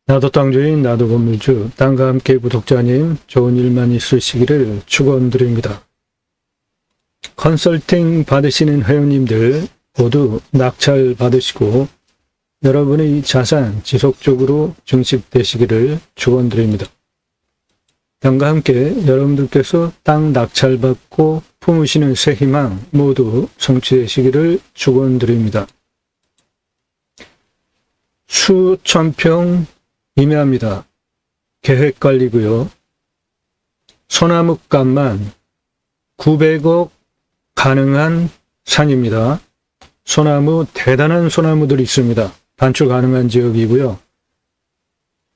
나도 땅주인, 나도 건물주, 땅과 함께 구독자님 좋은 일만 있으시기를 축원드립니다. 컨설팅 받으시는 회원님들 모두 낙찰 받으시고 여러분의 자산 지속적으로 증식되시기를 축원드립니다. 땅과 함께 여러분들께서 땅 낙찰 받고 품으시는 새 희망 모두 성취되시기를 축원드립니다. 수천 평 임야입니다. 계획관리고요. 소나무값만 900억 가능한 산입니다. 소나무, 대단한 소나무들이 있습니다. 반출 가능한 지역이고요.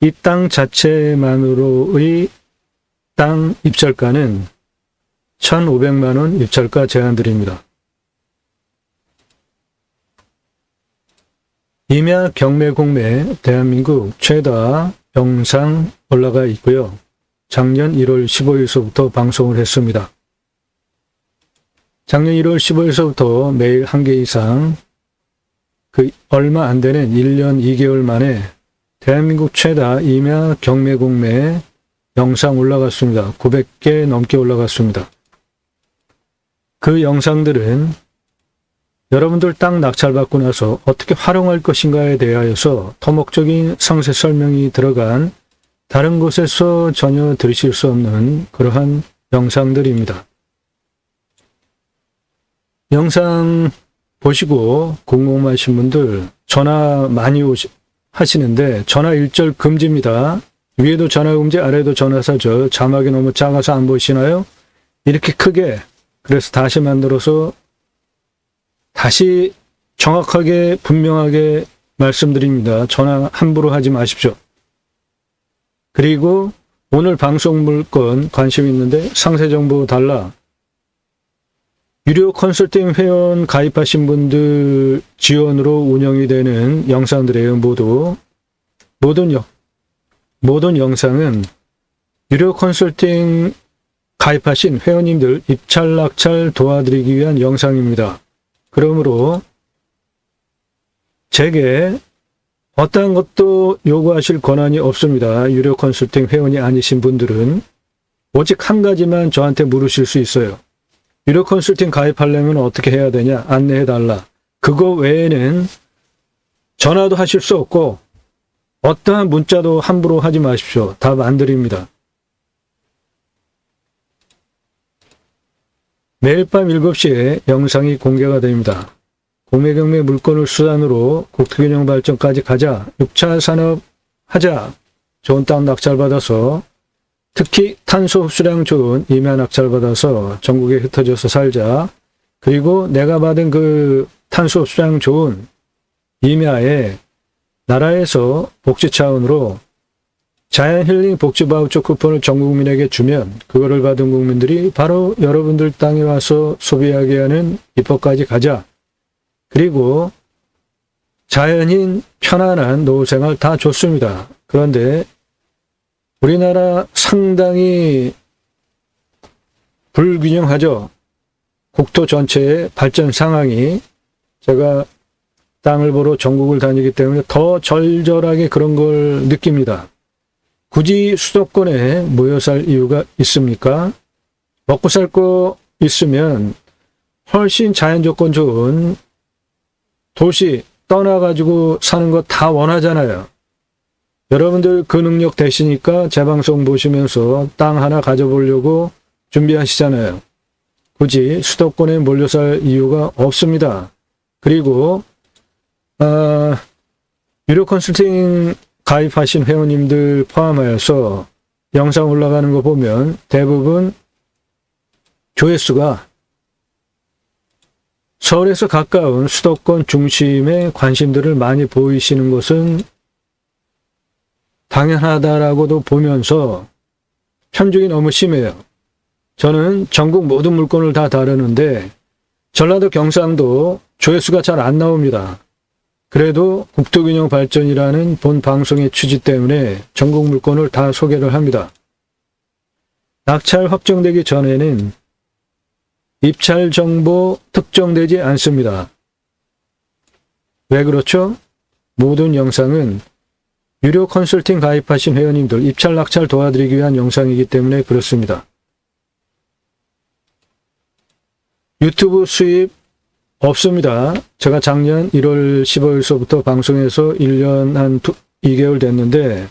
이 땅 자체만으로의 땅 입찰가는 1,500만 원 입찰가 제한드립니다. 임야 경매 공매 대한민국 최다 영상 올라가 있고요. 작년 1월 15일서부터 방송을 했습니다. 작년 1월 15일서부터 매일 1개 이상 얼마 안 되는 1년 2개월 만에 대한민국 최다 임야 경매 공매 영상 올라갔습니다. 900개 넘게 올라갔습니다. 그 영상들은 여러분들 땅 낙찰받고 나서 어떻게 활용할 것인가에 대하여서 토목적인 상세 설명이 들어간 다른 곳에서 전혀 들으실 수 없는 그러한 영상들입니다. 영상 보시고 궁금하신 분들 전화 많이 하시는데 전화 일절 금지입니다. 위에도 전화 금지, 아래도 전화사절, 자막이 너무 작아서 안 보이시나요? 이렇게 크게, 그래서 다시 만들어서 다시 정확하게 분명하게 말씀드립니다. 전화 함부로 하지 마십시오. 그리고 오늘 방송 물건 관심 있는데 상세 정보 달라. 유료 컨설팅 회원 가입하신 분들 지원으로 운영이 되는 영상들이에요. 모든 영상은 유료 컨설팅 가입하신 회원님들 입찰 낙찰 도와드리기 위한 영상입니다. 그러므로 제게 어떠한 것도 요구하실 권한이 없습니다. 유료 컨설팅 회원이 아니신 분들은 오직 한 가지만 저한테 물으실 수 있어요. 유료 컨설팅 가입하려면 어떻게 해야 되냐? 안내해달라. 그거 외에는 전화도 하실 수 없고 어떠한 문자도 함부로 하지 마십시오. 답 안 드립니다. 매일 밤 7시에 영상이 공개가 됩니다. 공매경매 물건을 수단으로 국토균형 발전까지 가자. 6차 산업 하자. 좋은 땅 낙찰받아서 특히 탄소 흡수량 좋은 임야 낙찰받아서 전국에 흩어져서 살자. 그리고 내가 받은 그 탄소 흡수량 좋은 임야에 나라에서 복지 차원으로 자연힐링 복지 바우처 쿠폰을 전 국민에게 주면 그거를 받은 국민들이 바로 여러분들 땅에 와서 소비하게 하는 입법까지 가자. 그리고 자연인 편안한 노후생활 다 좋습니다. 그런데 우리나라 상당히 불균형하죠. 국토 전체의 발전 상황이. 제가 땅을 보러 전국을 다니기 때문에 더 절절하게 그런 걸 느낍니다. 굳이 수도권에 모여 살 이유가 있습니까? 먹고 살 거 있으면 훨씬 자연 조건 좋은 도시 떠나가지고 사는 거 다 원하잖아요. 여러분들 그 능력 되시니까 제 방송 보시면서 땅 하나 가져보려고 준비하시잖아요. 굳이 수도권에 몰려 살 이유가 없습니다. 그리고 유료 컨설팅 가입하신 회원님들 포함하여서 영상 올라가는 거 보면 대부분 조회수가 서울에서 가까운 수도권 중심에 관심들을 많이 보이시는 것은 당연하다라고도 보면서 편중이 너무 심해요. 저는 전국 모든 물건을 다 다루는데 전라도 경상도 조회수가 잘 안 나옵니다. 그래도 국토균형 발전이라는 본 방송의 취지 때문에 전국 물건을 다 소개를 합니다. 낙찰 확정되기 전에는 입찰 정보 특정되지 않습니다. 왜 그렇죠? 모든 영상은 유료 컨설팅 가입하신 회원님들 입찰 낙찰 도와드리기 위한 영상이기 때문에 그렇습니다. 유튜브 수입 없습니다. 제가 작년 1월 15일서부터 방송에서 1년 한 2개월 됐는데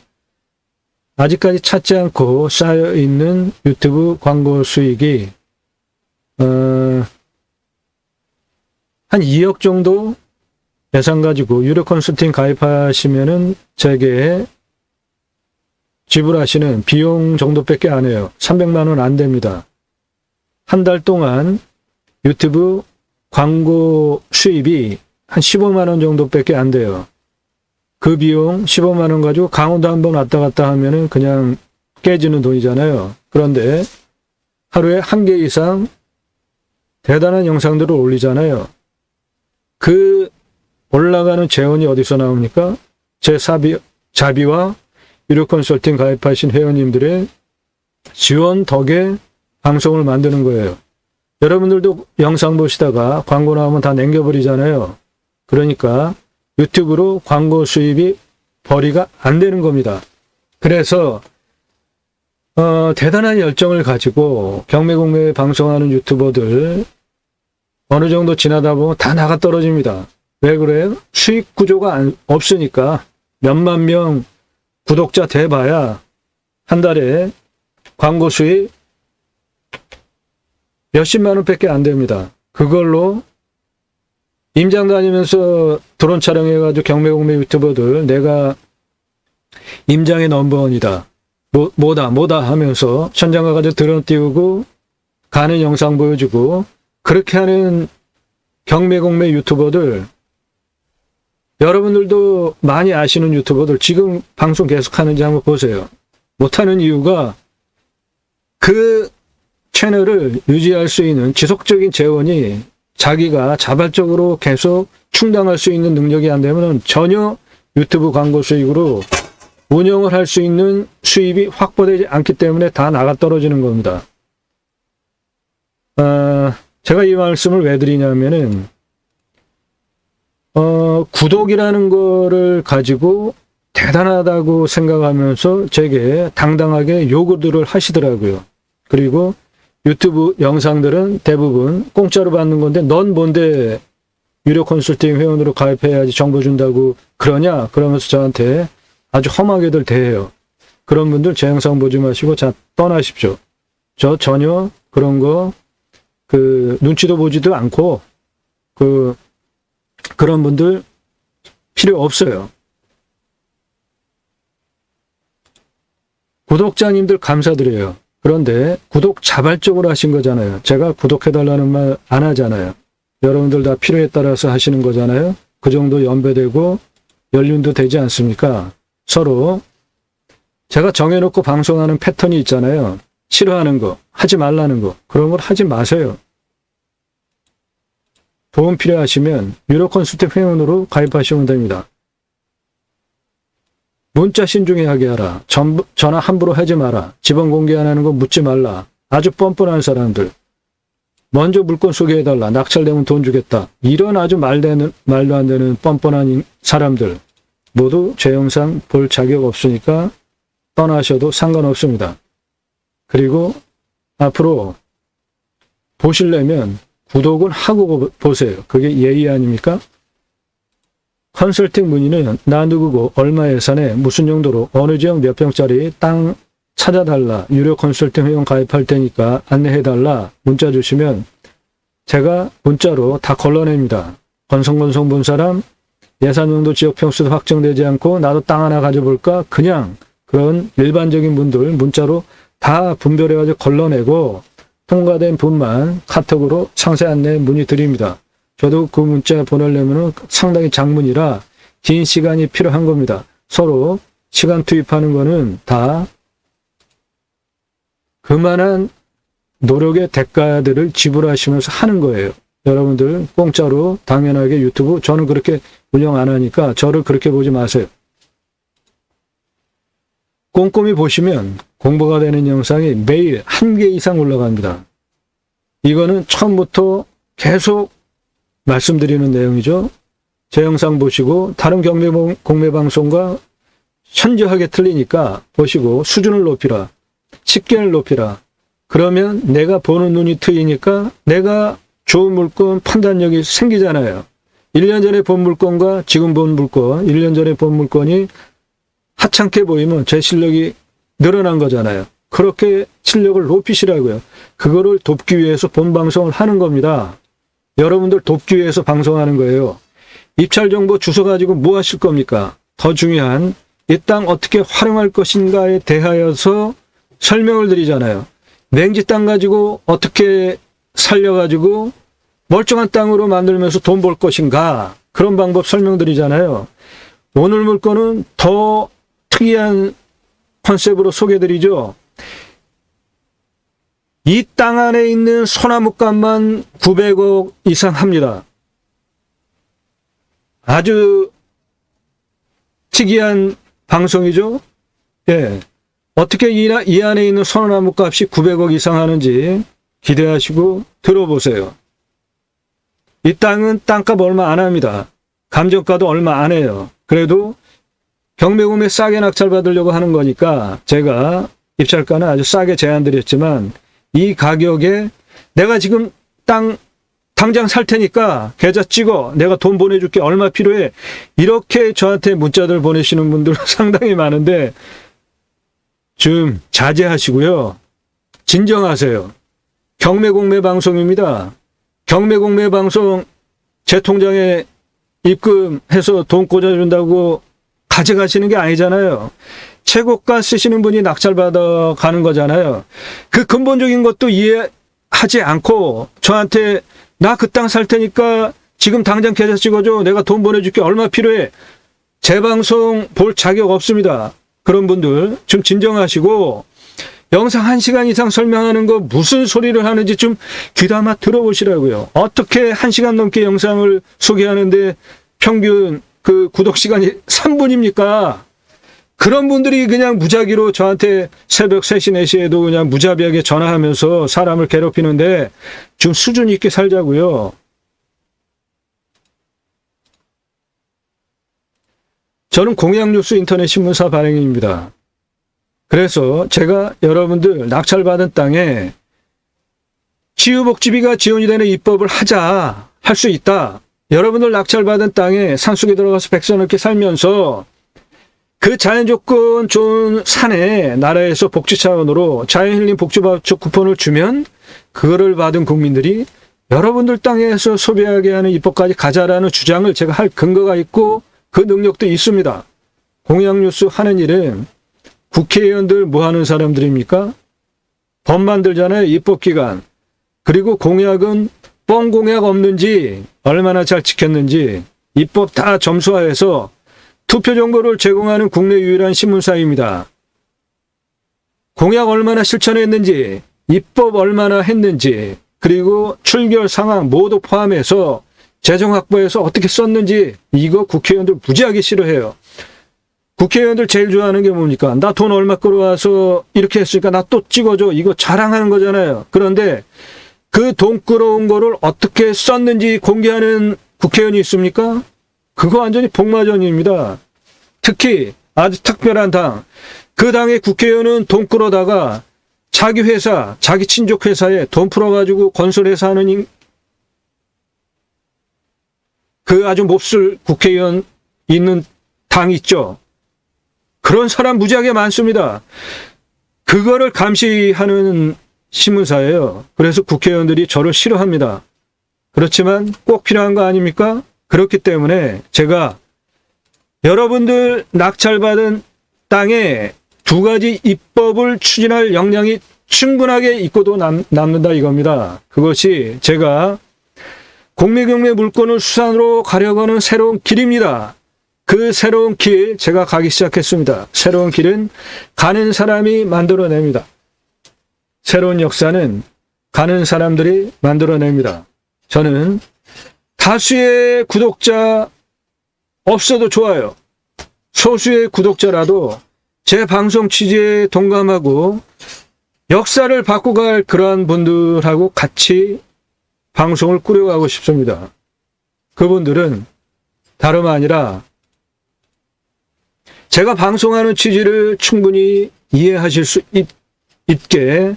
아직까지 찾지 않고 쌓여있는 유튜브 광고 수익이 한 2억 정도 예산 가지고 유료 컨설팅 가입하시면은 제게 지불하시는 비용 정도밖에 안 해요. 300만 원 안 됩니다. 한 달 동안 유튜브 광고 수입이 한 15만 원 정도밖에 안 돼요. 그 비용 15만 원 가지고 강원도 한번 왔다 갔다 하면은 그냥 깨지는 돈이잖아요. 그런데 하루에 1개 이상 대단한 영상들을 올리잖아요. 그 올라가는 재원이 어디서 나옵니까? 제 자비와 유료 컨설팅 가입하신 회원님들의 지원 덕에 방송을 만드는 거예요. 여러분들도 영상 보시다가 광고 나오면 다 남겨버리잖아요. 그러니까 유튜브로 광고 수입이 벌이가 안 되는 겁니다. 그래서 대단한 열정을 가지고 경매공매 방송하는 유튜버들 어느 정도 지나다 보면 다 나가 떨어집니다. 왜 그래요? 수익 구조가 없으니까. 몇만 명 구독자 돼봐야 한 달에 광고 수익 몇십만 원밖에 안 됩니다. 그걸로 임장 다니면서 드론 촬영해가지고 경매공매 유튜버들 내가 임장의 넘버원이다. 뭐다 하면서 천장 가가지고 드론 띄우고 가는 영상 보여주고 그렇게 하는 경매공매 유튜버들 여러분들도 많이 아시는 유튜버들 지금 방송 계속 하는지 한번 보세요. 못하는 이유가 그 채널을 유지할 수 있는 지속적인 재원이 자기가 자발적으로 계속 충당할 수 있는 능력이 안 되면 전혀 유튜브 광고 수익으로 운영을 할 수 있는 수입이 확보되지 않기 때문에 다 나가 떨어지는 겁니다. 제가 이 말씀을 왜 드리냐면은 구독이라는 거를 가지고 대단하다고 생각하면서 제게 당당하게 요구들을 하시더라고요. 그리고 유튜브 영상들은 대부분 공짜로 받는 건데 넌 뭔데 유료 컨설팅 회원으로 가입해야지 정보 준다고 그러냐? 그러면서 저한테 아주 험하게들 대해요. 그런 분들 제 영상 보지 마시고 자 떠나십시오. 저 전혀 그런 거 눈치도 보지도 않고 그런 분들 필요 없어요. 구독자님들 감사드려요. 그런데 구독 자발적으로 하신 거잖아요. 제가 구독해달라는 말 안 하잖아요. 여러분들 다 필요에 따라서 하시는 거잖아요. 그 정도 연배되고 연륜도 되지 않습니까? 서로 제가 정해놓고 방송하는 패턴이 있잖아요. 싫어하는 거, 하지 말라는 거, 그런 걸 하지 마세요. 도움 필요하시면 유료 컨설팅 회원으로 가입하시면 됩니다. 문자 신중하게 하라. 전화 함부로 하지 마라. 집안 공개 안 하는 거 묻지 말라. 아주 뻔뻔한 사람들. 먼저 물건 소개해달라. 낙찰되면 돈 주겠다. 이런 아주 말도 안 되는 뻔뻔한 사람들. 모두 제 영상 볼 자격 없으니까 떠나셔도 상관없습니다. 그리고 앞으로 보시려면 구독을 하고 보세요. 그게 예의 아닙니까? 컨설팅 문의는 나 누구고 얼마 예산에 무슨 용도로 어느 지역 몇 평짜리 땅 찾아달라. 유료 컨설팅 회원 가입할 테니까 안내해달라. 문자 주시면 제가 문자로 다 걸러냅니다. 건성건성 본 사람 예산 용도 지역 평수도 확정되지 않고 나도 땅 하나 가져볼까? 그냥 그런 일반적인 분들 문자로 다 분별해가지고 걸러내고 통과된 분만 카톡으로 상세 안내 문의 드립니다. 저도 그 문자 보내려면 상당히 장문이라 긴 시간이 필요한 겁니다. 서로 시간 투입하는 거는 다 그만한 노력의 대가들을 지불하시면서 하는 거예요. 여러분들 공짜로 당연하게 유튜브 저는 그렇게 운영 안 하니까 저를 그렇게 보지 마세요. 꼼꼼히 보시면 공부가 되는 영상이 매일 1개 이상 올라갑니다. 이거는 처음부터 계속 말씀드리는 내용이죠. 제 영상 보시고 다른 경매 공매 방송과 현저하게 틀리니까 보시고 수준을 높이라. 식견을 높이라. 그러면 내가 보는 눈이 트이니까 내가 좋은 물건 판단력이 생기잖아요. 1년 전에 본 물건과 지금 본 물건, 1년 전에 본 물건이 하찮게 보이면 제 실력이 늘어난 거잖아요. 그렇게 실력을 높이시라고요. 그거를 돕기 위해서 본 방송을 하는 겁니다. 여러분들 돕기 위해서 방송하는 거예요. 입찰 정보 주소 가지고 뭐 하실 겁니까? 더 중요한 이 땅 어떻게 활용할 것인가에 대하여서 설명을 드리잖아요. 맹지 땅 가지고 어떻게 살려가지고 멀쩡한 땅으로 만들면서 돈 벌 것인가, 그런 방법 설명드리잖아요. 오늘 물건은 더 특이한 컨셉으로 소개드리죠. 이 땅 안에 있는 소나무값만 900억 이상 합니다. 아주 특이한 방송이죠. 예. 어떻게 이 안에 있는 소나무 값이 900억 이상 하는지 기대하시고 들어보세요. 이 땅은 땅값 얼마 안 합니다. 감정가도 얼마 안 해요. 그래도 경매구매 싸게 낙찰받으려고 하는 거니까 제가 입찰가는 아주 싸게 제안드렸지만 이 가격에 내가 지금 땅 당장 살 테니까 계좌 찍어, 내가 돈 보내줄게, 얼마 필요해, 이렇게 저한테 문자들 보내시는 분들 상당히 많은데 좀 자제하시고요. 진정하세요. 경매공매 방송입니다. 경매공매 방송 제 통장에 입금해서 돈 꽂아준다고 가져가시는 게 아니잖아요. 최고가 쓰시는 분이 낙찰받아 가는 거잖아요. 그 근본적인 것도 이해하지 않고 저한테 나 그 땅 살 테니까 지금 당장 계좌 찍어줘, 내가 돈 보내줄게, 얼마 필요해, 제 방송 볼 자격 없습니다. 그런 분들 좀 진정하시고 영상 1시간 이상 설명하는 거 무슨 소리를 하는지 좀 귀담아 들어보시라고요. 어떻게 1시간 넘게 영상을 소개하는데 평균 그 구독 시간이 3분입니까? 그런 분들이 그냥 무작위로 저한테 새벽 3시, 4시에도 그냥 무자비하게 전화하면서 사람을 괴롭히는데 좀 수준 있게 살자고요. 저는 공약뉴스 인터넷 신문사 발행인입니다. 그래서 제가 여러분들 낙찰받은 땅에 치유복지비가 지원이 되는 입법을 하자, 할 수 있다. 여러분들 낙찰받은 땅에 산속에 들어가서 백서 넘게 살면서 그 자연조건 좋은 산에 나라에서 복지 차원으로 자연힐링 복지바우처 쿠폰을 주면 그거를 받은 국민들이 여러분들 땅에서 소비하게 하는 입법까지 가자라는 주장을 제가 할 근거가 있고 그 능력도 있습니다. 공약뉴스 하는 일은 국회의원들 뭐 하는 사람들입니까? 법 만들잖아요. 입법기관. 그리고 공약은 뻥 공약 없는지 얼마나 잘 지켰는지 입법 다 점수화해서 투표 정보를 제공하는 국내 유일한 신문사입니다. 공약 얼마나 실천했는지, 입법 얼마나 했는지, 그리고 출결 상황 모두 포함해서 재정 확보해서 어떻게 썼는지 이거 국회의원들 무지하게 싫어해요. 국회의원들 제일 좋아하는 게 뭡니까? 나 돈 얼마 끌어와서 이렇게 했으니까 나 또 찍어줘. 이거 자랑하는 거잖아요. 그런데 그 돈 끌어온 거를 어떻게 썼는지 공개하는 국회의원이 있습니까? 그거 완전히 복마전입니다. 특히 아주 특별한 당. 그 당의 국회의원은 돈 끌어다가 자기 회사, 자기 친족 회사에 돈 풀어가지고 건설회사 하는 그 아주 몹쓸 국회의원 있는 당 있죠. 그런 사람 무지하게 많습니다. 그거를 감시하는 신문사예요. 그래서 국회의원들이 저를 싫어합니다. 그렇지만 꼭 필요한 거 아닙니까? 그렇기 때문에 제가 여러분들 낙찰받은 땅에 2가지 입법을 추진할 역량이 충분하게 있고도 남는다 이겁니다. 그것이 제가 공매경매 물건을 수산으로 가려고 하는 새로운 길입니다. 그 새로운 길 제가 가기 시작했습니다. 새로운 길은 가는 사람이 만들어냅니다. 새로운 역사는 가는 사람들이 만들어냅니다. 저는 다수의 구독자 없어도 좋아요. 소수의 구독자라도 제 방송 취지에 동감하고 역사를 바꿔갈 그러한 분들하고 같이 방송을 꾸려가고 싶습니다. 그분들은 다름 아니라 제가 방송하는 취지를 충분히 이해하실 수 있게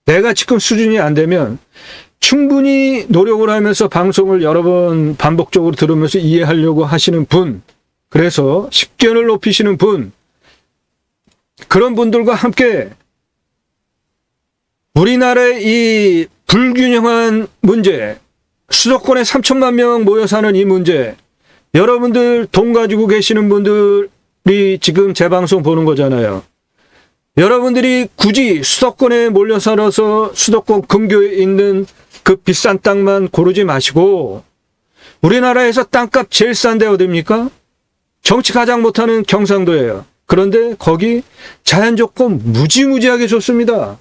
내가 지금 수준이 안 되면 충분히 노력을 하면서 방송을 여러 번 반복적으로 들으면서 이해하려고 하시는 분, 그래서 식견을 높이시는 분, 그런 분들과 함께 우리나라의 이 불균형한 문제, 수도권에 3천만 명 모여 사는 이 문제, 여러분들 돈 가지고 계시는 분들이 지금 제 방송 보는 거잖아요. 여러분들이 굳이 수도권에 몰려 살아서 수도권 근교에 있는 그 비싼 땅만 고르지 마시고 우리나라에서 땅값 제일 싼 데 어디입니까? 정치 가장 못하는 경상도예요. 그런데 거기 자연 조건 무지무지하게 좋습니다.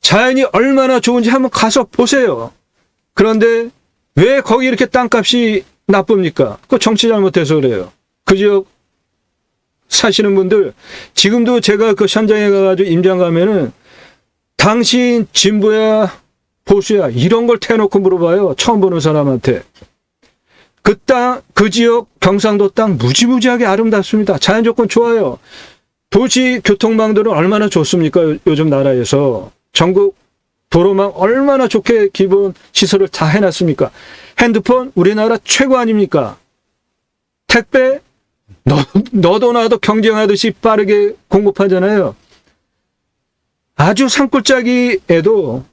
자연이 얼마나 좋은지 한번 가서 보세요. 그런데 왜 거기 이렇게 땅값이 나쁩니까? 그 정치 잘못해서 그래요. 그 지역 사시는 분들, 지금도 제가 그 현장에 가가지고 임장 가면은 당신 진보야 보수야 이런 걸 대놓고 물어봐요. 처음 보는 사람한테. 그 땅, 그 지역 경상도 땅 무지무지하게 아름답습니다. 자연 조건 좋아요. 도시 교통망들은 얼마나 좋습니까? 요즘 나라에서. 전국 도로망 얼마나 좋게 기본 시설을 다 해놨습니까? 핸드폰 우리나라 최고 아닙니까? 택배 너도 나도 경쟁하듯이 빠르게 공급하잖아요. 아주 산골짜기에도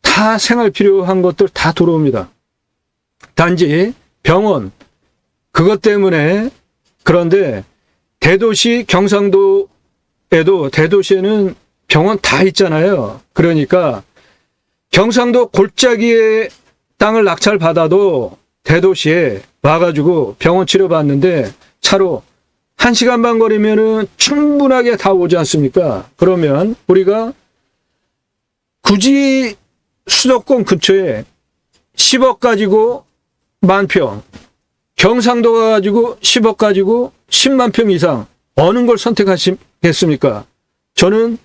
다 생활 필요한 것들 다 들어옵니다. 단지 병원 그것 때문에. 그런데 대도시 경상도에도 대도시에는 병원 다 있잖아요. 그러니까 경상도 골짜기에 땅을 낙찰받아도 대도시에 와가지고 병원 치료받는데 차로 1시간 반 거리면은 충분하게 다 오지 않습니까? 그러면 우리가 굳이 수도권 근처에 10억 가지고 10,000평, 경상도 가지고 10억 가지고 10만 평 이상 어느 걸 선택하시겠습니까? 저는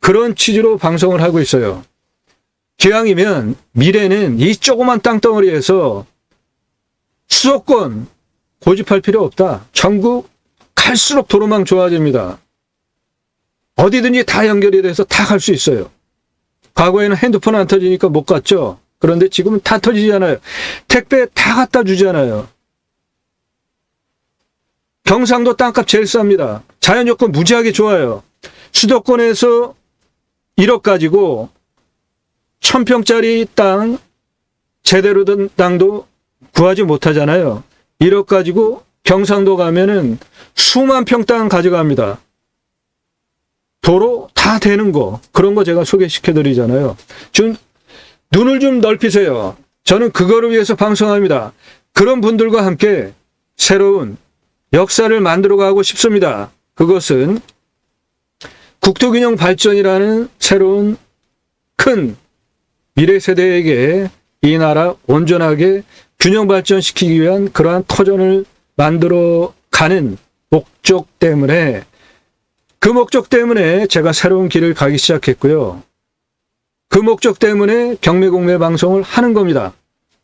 그런 취지로 방송을 하고 있어요. 기왕이면 미래는 이 조그만 땅덩어리에서 수도권 고집할 필요 없다. 전국 갈수록 도로망 좋아집니다. 어디든지 다 연결이 돼서 다 갈 수 있어요. 과거에는 핸드폰 안 터지니까 못 갔죠. 그런데 지금은 다 터지잖아요. 택배 다 갖다 주잖아요. 경상도 땅값 제일 쌉니다. 자연 조건 무지하게 좋아요. 수도권에서 1억 가지고 1,000평짜리 땅, 제대로 된 땅도 구하지 못하잖아요. 1억 가지고 경상도 가면은 수만 평 땅 가져갑니다. 도로 다 되는 거, 그런 거 제가 소개시켜 드리잖아요. 좀 눈을 좀 넓히세요. 저는 그거를 위해서 방송합니다. 그런 분들과 함께 새로운 역사를 만들어 가고 싶습니다. 그것은 국토균형 발전이라는 새로운 큰 미래 세대에게 이 나라 온전하게 균형 발전시키기 위한 그러한 터전을 만들어 가는 목적 때문에, 그 목적 때문에 제가 새로운 길을 가기 시작했고요. 그 목적 때문에 경매공매 방송을 하는 겁니다.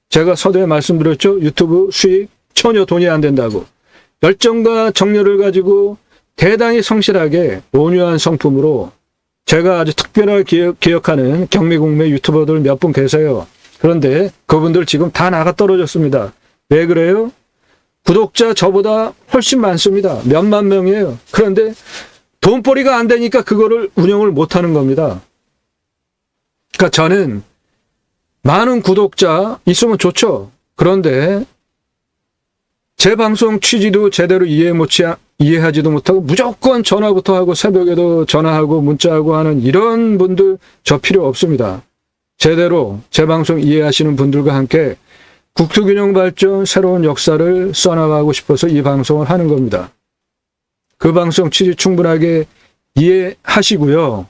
제가 서두에 말씀드렸죠. 유튜브 수익 전혀 돈이 안 된다고. 열정과 정열을 가지고 대단히 성실하게 온유한 성품으로 제가 아주 특별하게 기억하는 경매공매 유튜버들 몇 분 계세요. 그런데 그분들 지금 다 나가 떨어졌습니다. 왜 그래요? 구독자 저보다 훨씬 많습니다. 몇만 명이에요. 그런데 돈벌이가 안 되니까 그거를 운영을 못하는 겁니다. 그러니까 저는 많은 구독자 있으면 좋죠. 그런데 제 방송 취지도 제대로 이해하지도 못하고 무조건 전화부터 하고 새벽에도 전화하고 문자하고 하는 이런 분들 저 필요 없습니다. 제대로 제 방송 이해하시는 분들과 함께 국토균형 발전 새로운 역사를 써나가고 싶어서 이 방송을 하는 겁니다. 그 방송 취지 충분하게 이해하시고요.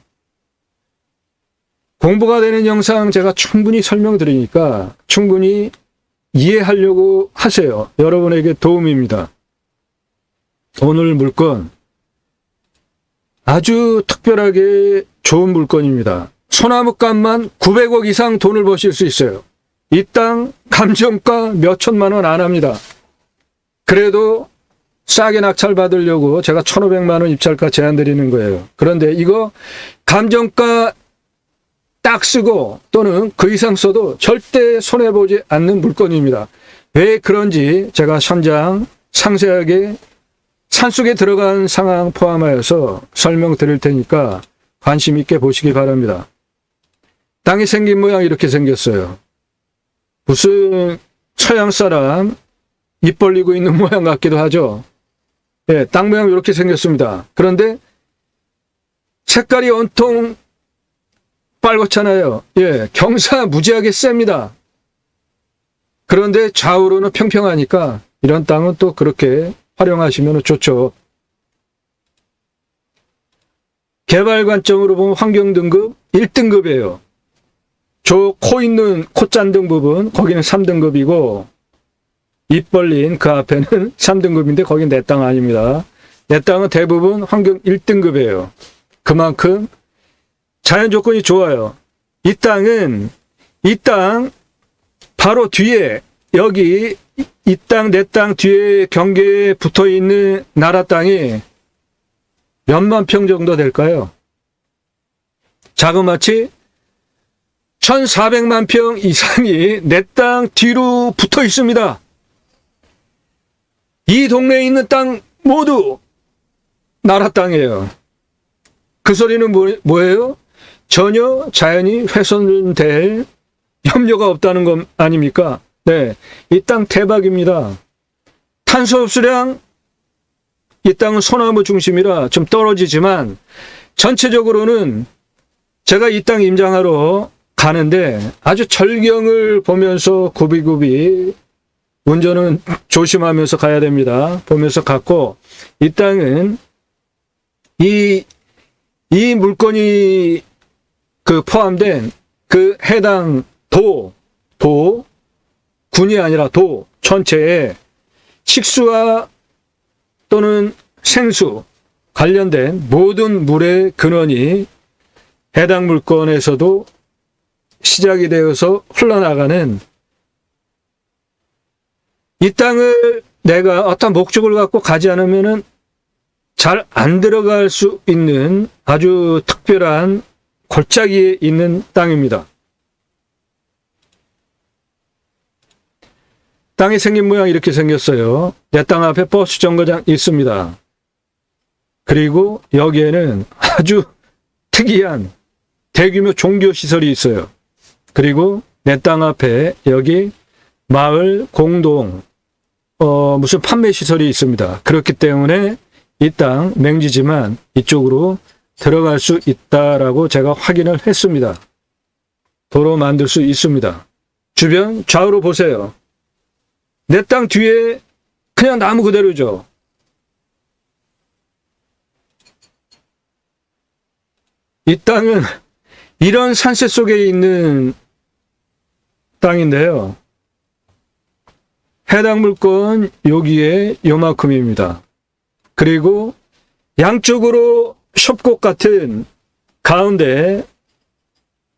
공부가 되는 영상 제가 충분히 설명드리니까 충분히 이해하려고 하세요. 여러분에게 도움입니다. 오늘 물건 아주 특별하게 좋은 물건입니다. 소나무값만 900억 이상 돈을 버실 수 있어요. 이 땅 감정가 몇 천만 원 안 합니다. 그래도 싸게 낙찰 받으려고 제가 1,500만 원 입찰가 제안 드리는 거예요. 그런데 이거 감정가 딱 쓰고 또는 그 이상 써도 절대 손해보지 않는 물건입니다. 왜 그런지 제가 현장 상세하게 산속에 들어간 상황 포함하여서 설명드릴 테니까 관심 있게 보시기 바랍니다. 땅이 생긴 모양이 이렇게 생겼어요. 무슨 서양 사람 입 벌리고 있는 모양 같기도 하죠. 예, 땅 모양 이렇게 생겼습니다. 그런데 색깔이 온통 빨갛잖아요. 예, 경사 무지하게 셉니다. 그런데 좌우로는 평평하니까 이런 땅은 또 그렇게 활용하시면 좋죠. 개발 관점으로 보면 환경등급 1등급이에요. 저 코 있는 콧잔등 부분 거기는 3등급이고 입 벌린 그 앞에는 3등급인데 거긴 내 땅 아닙니다. 내 땅은 대부분 환경 1등급이에요. 그만큼 자연 조건이 좋아요. 이 땅은 이 땅 바로 뒤에 여기 이 땅 내 땅 뒤에 경계에 붙어 있는 나라 땅이 몇만 평 정도 될까요? 자그마치 1,400만 평 이상이 내 땅 뒤로 붙어 있습니다. 이 동네에 있는 땅 모두 나라 땅이에요. 그 소리는 뭐예요? 전혀 자연이 훼손될 염려가 없다는 것 아닙니까? 네, 이 땅 대박입니다. 탄소 흡수량, 이 땅은 소나무 중심이라 좀 떨어지지만 전체적으로는 제가 이 땅 임장하러 가는데 아주 절경을 보면서 굽이굽이 운전은 조심하면서 가야 됩니다. 보면서 갔고 이 땅은 이 물건이 그 포함된 그 해당 군이 아니라 도 전체에 식수와 또는 생수 관련된 모든 물의 근원이 해당 물건에서도 시작이 되어서 흘러나가는 이 땅을 내가 어떤 목적을 갖고 가지 않으면은 잘 안 들어갈 수 있는 아주 특별한 골짜기에 있는 땅입니다. 땅이 생긴 모양이 이렇게 생겼어요. 내 땅 앞에 버스 정거장 있습니다. 그리고 여기에는 아주 특이한 대규모 종교시설이 있어요. 그리고 내 땅 앞에 여기 마을 공동 무슨 판매시설이 있습니다. 그렇기 때문에 이 땅 맹지지만 이쪽으로 들어갈 수 있다라고 제가 확인을 했습니다. 도로 만들 수 있습니다. 주변 좌우로 보세요. 내 땅 뒤에 그냥 나무 그대로죠. 이 땅은 이런 산세 속에 있는 땅인데요. 해당 물건 여기에 요만큼입니다. 그리고 양쪽으로 협곡 같은 가운데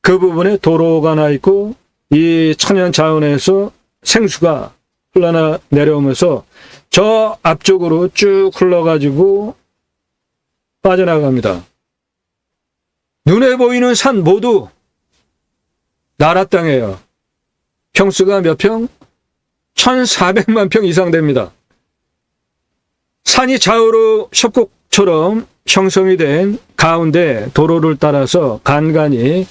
그 부분에 도로가 나 있고 이 천연 자원에서 생수가 흘러나 내려오면서 저 앞쪽으로 쭉 흘러가지고 빠져나갑니다. 눈에 보이는 산 모두 나라 땅이에요. 평수가 몇 평? 1,400만 평 이상 됩니다. 산이 좌우로 협곡처럼 형성이 된 가운데 도로를 따라서 간간히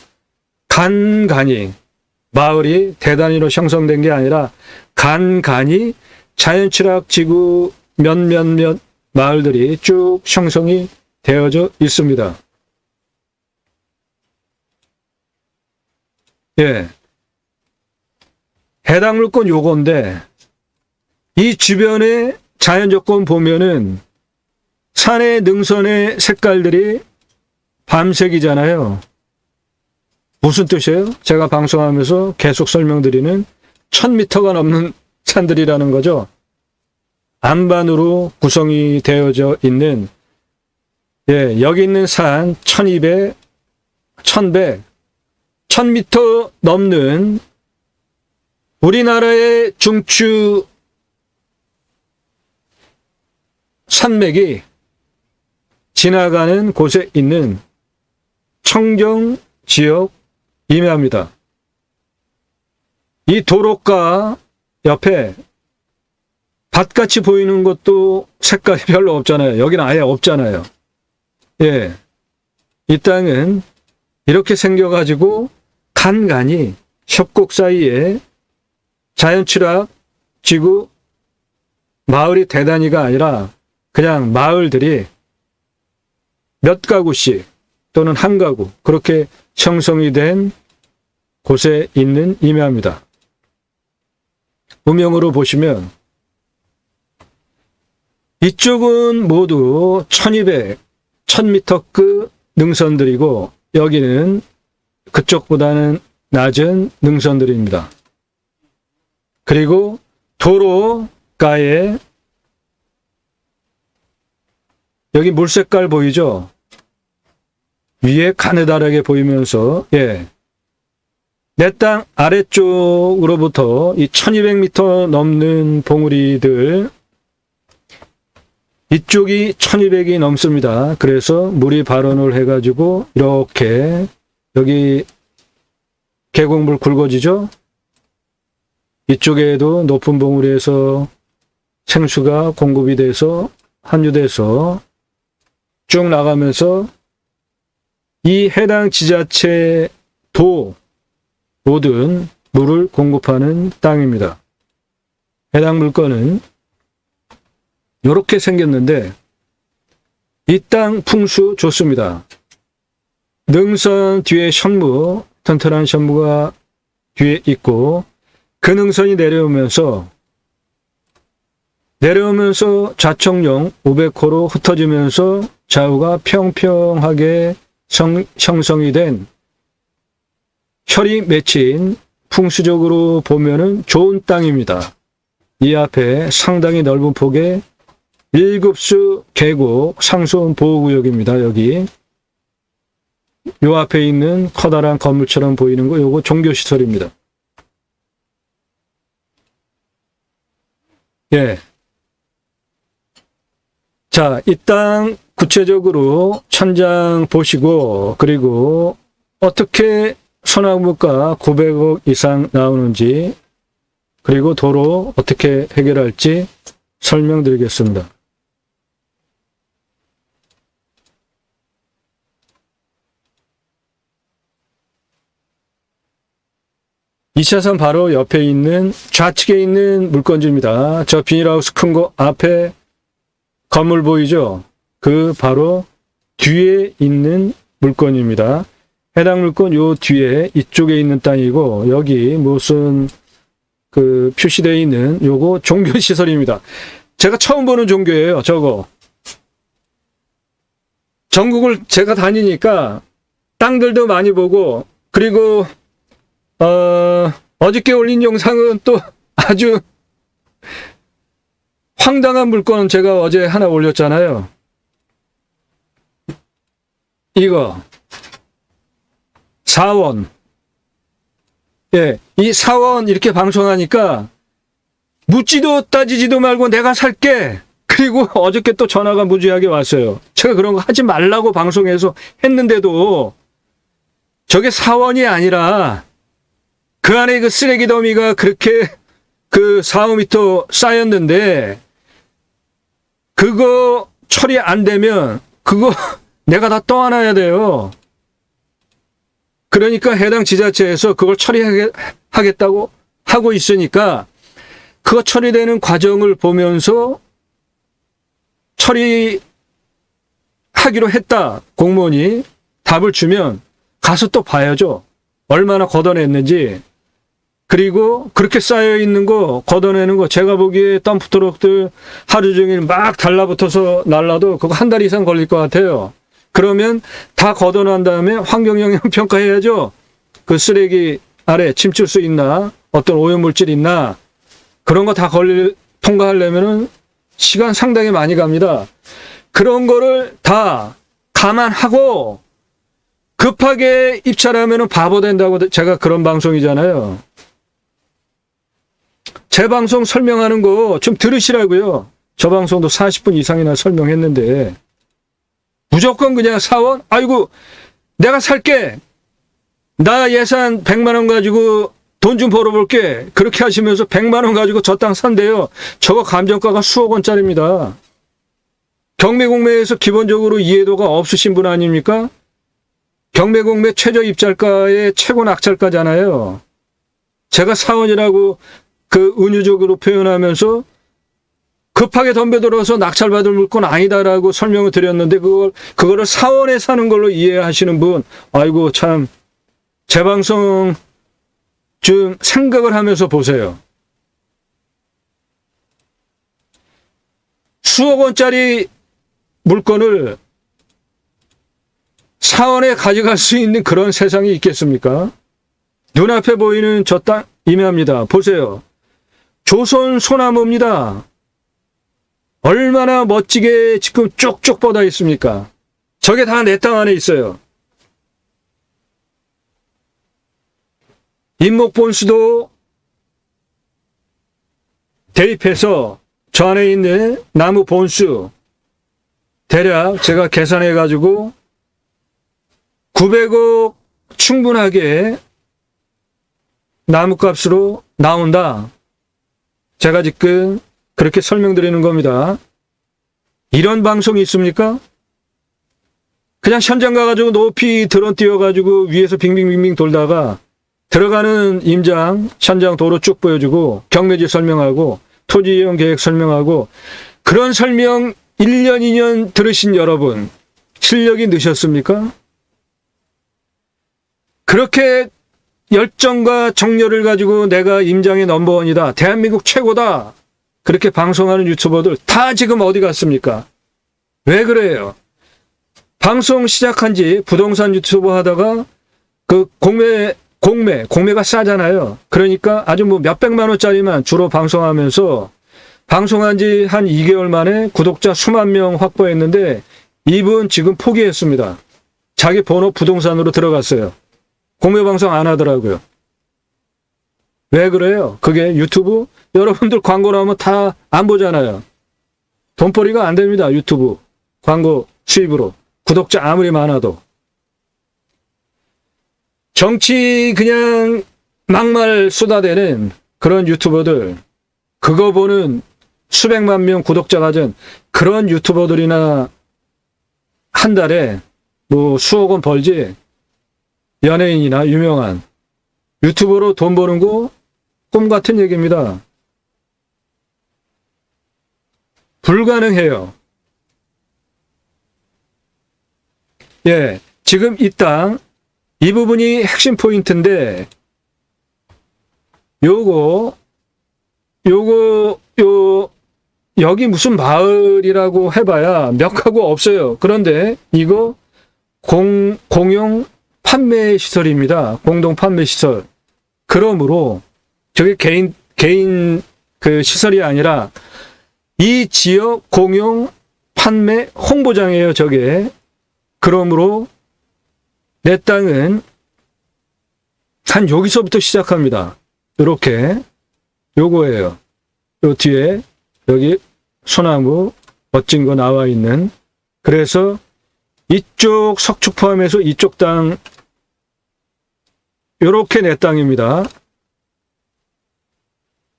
마을이 대단위로 형성된 게 아니라 간간히 자연취락지구 몇몇 마을들이 쭉 형성이 되어져 있습니다. 예. 해당 물건 요건데 이 주변의 자연조건 보면은 산의 능선의 색깔들이 밤색이잖아요. 무슨 뜻이에요? 제가 방송하면서 계속 설명드리는 1,000m가 넘는 산들이라는 거죠. 안반으로 구성이 되어져 있는 여기 있는 산 1200, 1100, 1000m 넘는 우리나라의 중추 산맥이 지나가는 곳에 있는 청정 지역임야입니다. 이 도로가 옆에 밭같이 보이는 것도 색깔이 별로 없잖아요. 여기는 아예 없잖아요. 예, 이 땅은 이렇게 생겨가지고 간간히 협곡 사이에 자연취락 지구 마을이 대단위가 아니라 그냥 마을들이 몇 가구씩 또는 한 가구 그렇게 형성이 된 곳에 있는 임야입니다. 음영으로 보시면 이쪽은 모두 1200, 1000m급 능선들이고 여기는 그쪽보다는 낮은 능선들입니다. 그리고 도로가에 여기 물 색깔 보이죠? 위에 가느다랗게 보이면서 예, 내 땅 아래쪽으로부터 이 1200m 넘는 봉우리들 이쪽이 1200이 넘습니다. 그래서 물이 발원을 해가지고 이렇게 여기 계곡물 굵어지죠? 이쪽에도 높은 봉우리에서 생수가 공급이 돼서 함유돼서 쭉 나가면서 이 해당 지자체 도 모든 물을 공급하는 땅입니다. 해당 물건은 이렇게 생겼는데 이 땅 풍수 좋습니다. 능선 뒤에 현무, 튼튼한 현무가 뒤에 있고 그 능선이 내려오면서 좌청룡 500호로 흩어지면서 좌우가 평평하게 형성이 된 혈이 맺힌 풍수적으로 보면은 좋은 땅입니다. 이 앞에 상당히 넓은 폭의 1급수 계곡 상수원 보호구역입니다. 여기 요 앞에 있는 커다란 건물처럼 보이는 거 요거 종교시설입니다. 예. 자, 이 땅 구체적으로 천장 보시고 그리고 어떻게 선화물가 900억 이상 나오는지 그리고 도로 어떻게 해결할지 설명드리겠습니다. 2차선 바로 옆에 있는 좌측에 있는 물건지입니다. 저 비닐하우스 큰 거 앞에 건물 보이죠? 그 바로 뒤에 있는 물건입니다. 해당 물건 요 뒤에 이쪽에 있는 땅이고 여기 무슨 그 표시되어 있는 요거 종교시설입니다. 제가 처음 보는 종교예요. 저거. 전국을 제가 다니니까 땅들도 많이 보고 그리고 어저께 올린 영상은 또 아주 황당한 물건 제가 어제 하나 올렸잖아요. 이거 사원. 예, 이 사원 이렇게 방송하니까 묻지도 따지지도 말고 내가 살게. 그리고 어저께 또 전화가 무지하게 왔어요. 제가 그런 거 하지 말라고 방송에서 했는데도 저게 사원이 아니라 그 안에 그 쓰레기 더미가 그렇게 그 4~5m 쌓였는데 그거 처리 안 되면 그거 내가 다 떠안아야 돼요. 그러니까 해당 지자체에서 그걸 처리하겠다고 하고 있으니까 그거 처리되는 과정을 보면서 처리하기로 했다. 공무원이 답을 주면 가서 또 봐야죠. 얼마나 걷어냈는지. 그리고 그렇게 쌓여있는 거 걷어내는 거 제가 보기에 덤프트럭들 하루 종일 막 달라붙어서 날라도 그거 한 달 이상 걸릴 것 같아요. 그러면 다 걷어낸 다음에 환경영향 평가해야죠. 그 쓰레기 아래 침출 수 있나 어떤 오염물질 있나 그런 거 다 통과하려면은 시간 상당히 많이 갑니다. 그런 거를 다 감안하고 급하게 입찰하면은 바보 된다고 제가 그런 방송이잖아요. 제 방송 설명하는 거 좀 들으시라고요. 저 방송도 40분 이상이나 설명했는데 무조건 그냥 사원? 아이고 내가 살게. 나 예산 100만 원 가지고 돈 좀 벌어볼게. 그렇게 하시면서 100만 원 가지고 저 땅 산대요. 저거 감정가가 수억 원짜리입니다. 경매공매에서 기본적으로 이해도가 없으신 분 아닙니까? 경매공매 최저 입찰가의 최고 낙찰가잖아요. 제가 사원이라고 그 은유적으로 표현하면서 급하게 덤벼들어서 낙찰받을 물건 아니다라고 설명을 드렸는데 그거를 사원에 사는 걸로 이해하시는 분, 아이고 참 제 방송 좀 생각을 하면서 보세요. 수억 원짜리 물건을 사원에 가져갈 수 있는 그런 세상이 있겠습니까? 눈앞에 보이는 저 땅 임야입니다. 보세요. 조선 소나무입니다. 얼마나 멋지게 지금 쪽쪽 뻗어 있습니까? 저게 다 내 땅 안에 있어요. 인목본수도 대입해서 저 안에 있는 나무 본수 대략 제가 계산해 가지고 900억 충분하게 나무값으로 나온다. 제가 지금 그렇게 설명드리는 겁니다. 이런 방송이 있습니까? 그냥 현장 가가지고 높이 드론 띄워가지고 위에서 빙빙빙빙 돌다가 들어가는 임장, 현장 도로 쭉 보여주고 경매지 설명하고 토지 이용 계획 설명하고 그런 설명 1년, 2년 들으신 여러분 실력이 느셨습니까? 그렇게 열정과 정열을 가지고 내가 임장의 넘버원이다. 대한민국 최고다. 그렇게 방송하는 유튜버들 다 지금 어디 갔습니까? 왜 그래요? 방송 시작한 지 부동산 유튜버 하다가 그 공매가 싸잖아요. 그러니까 아주 뭐 몇백만 원짜리만 주로 방송하면서 방송한 지 한 2개월 만에 구독자 수만 명 확보했는데 이분 지금 포기했습니다. 자기 번호 부동산으로 들어갔어요. 공매 방송 안 하더라고요. 왜 그래요? 그게 유튜브? 여러분들 광고 나오면 다 안 보잖아요. 돈벌이가 안 됩니다. 유튜브 광고 수입으로. 구독자 아무리 많아도. 정치 그냥 막말 쏟아대는 그런 유튜버들, 그거 보는 수백만 명 구독자 가진 그런 유튜버들이나 한 달에 뭐 수억 원 벌지, 연예인이나 유명한 유튜버로 돈 버는 거 꿈 같은 얘기입니다. 불가능해요. 예, 지금 이 땅, 이 부분이 핵심 포인트인데, 여기 무슨 마을이라고 해봐야 몇 가구 없어요. 그런데 이거 공용 판매 시설입니다. 공동 판매 시설. 그러므로 저게 개인 그 시설이 아니라 이 지역 공용 판매 홍보장이에요, 저게. 그러므로 내 땅은 한 여기서부터 시작합니다. 이렇게 요거예요. 요 뒤에 여기 소나무 멋진 거 나와 있는, 그래서 이쪽 석축 포함해서 이쪽 땅 요렇게 내 땅입니다.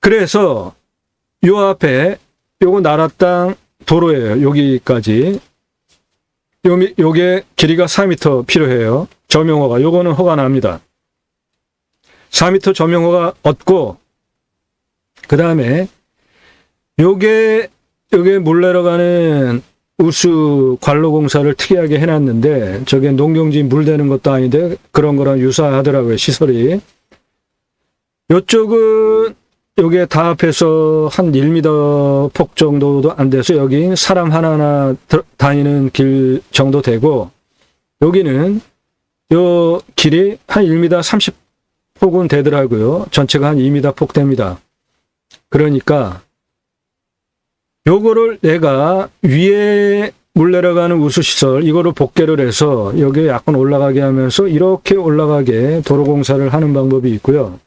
그래서 요 앞에 요거 나라 땅 도로예요. 여기까지. 요게 길이가 4m 필요해요. 점용허가. 요거는 허가 납니다. 4m 점용허가 얻고, 그 다음에 요게 물 내려가는 우수 관로공사를 특이하게 해놨는데, 저게 농경지 물 대는 것도 아닌데 그런 거랑 유사하더라고요, 시설이. 요쪽은 요게 다 합해서 한 1m 폭 정도도 안 돼서 여기 사람 하나하나 다니는 길 정도 되고, 여기는 요 길이 한 1m 30폭은 되더라고요. 전체가 한 2m 폭 됩니다. 그러니까 요거를 내가 위에 물 내려가는 우수시설 이거를 복개를 해서 여기에 약간 올라가게 하면서 이렇게 올라가게 도로공사를 하는 방법이 있고요.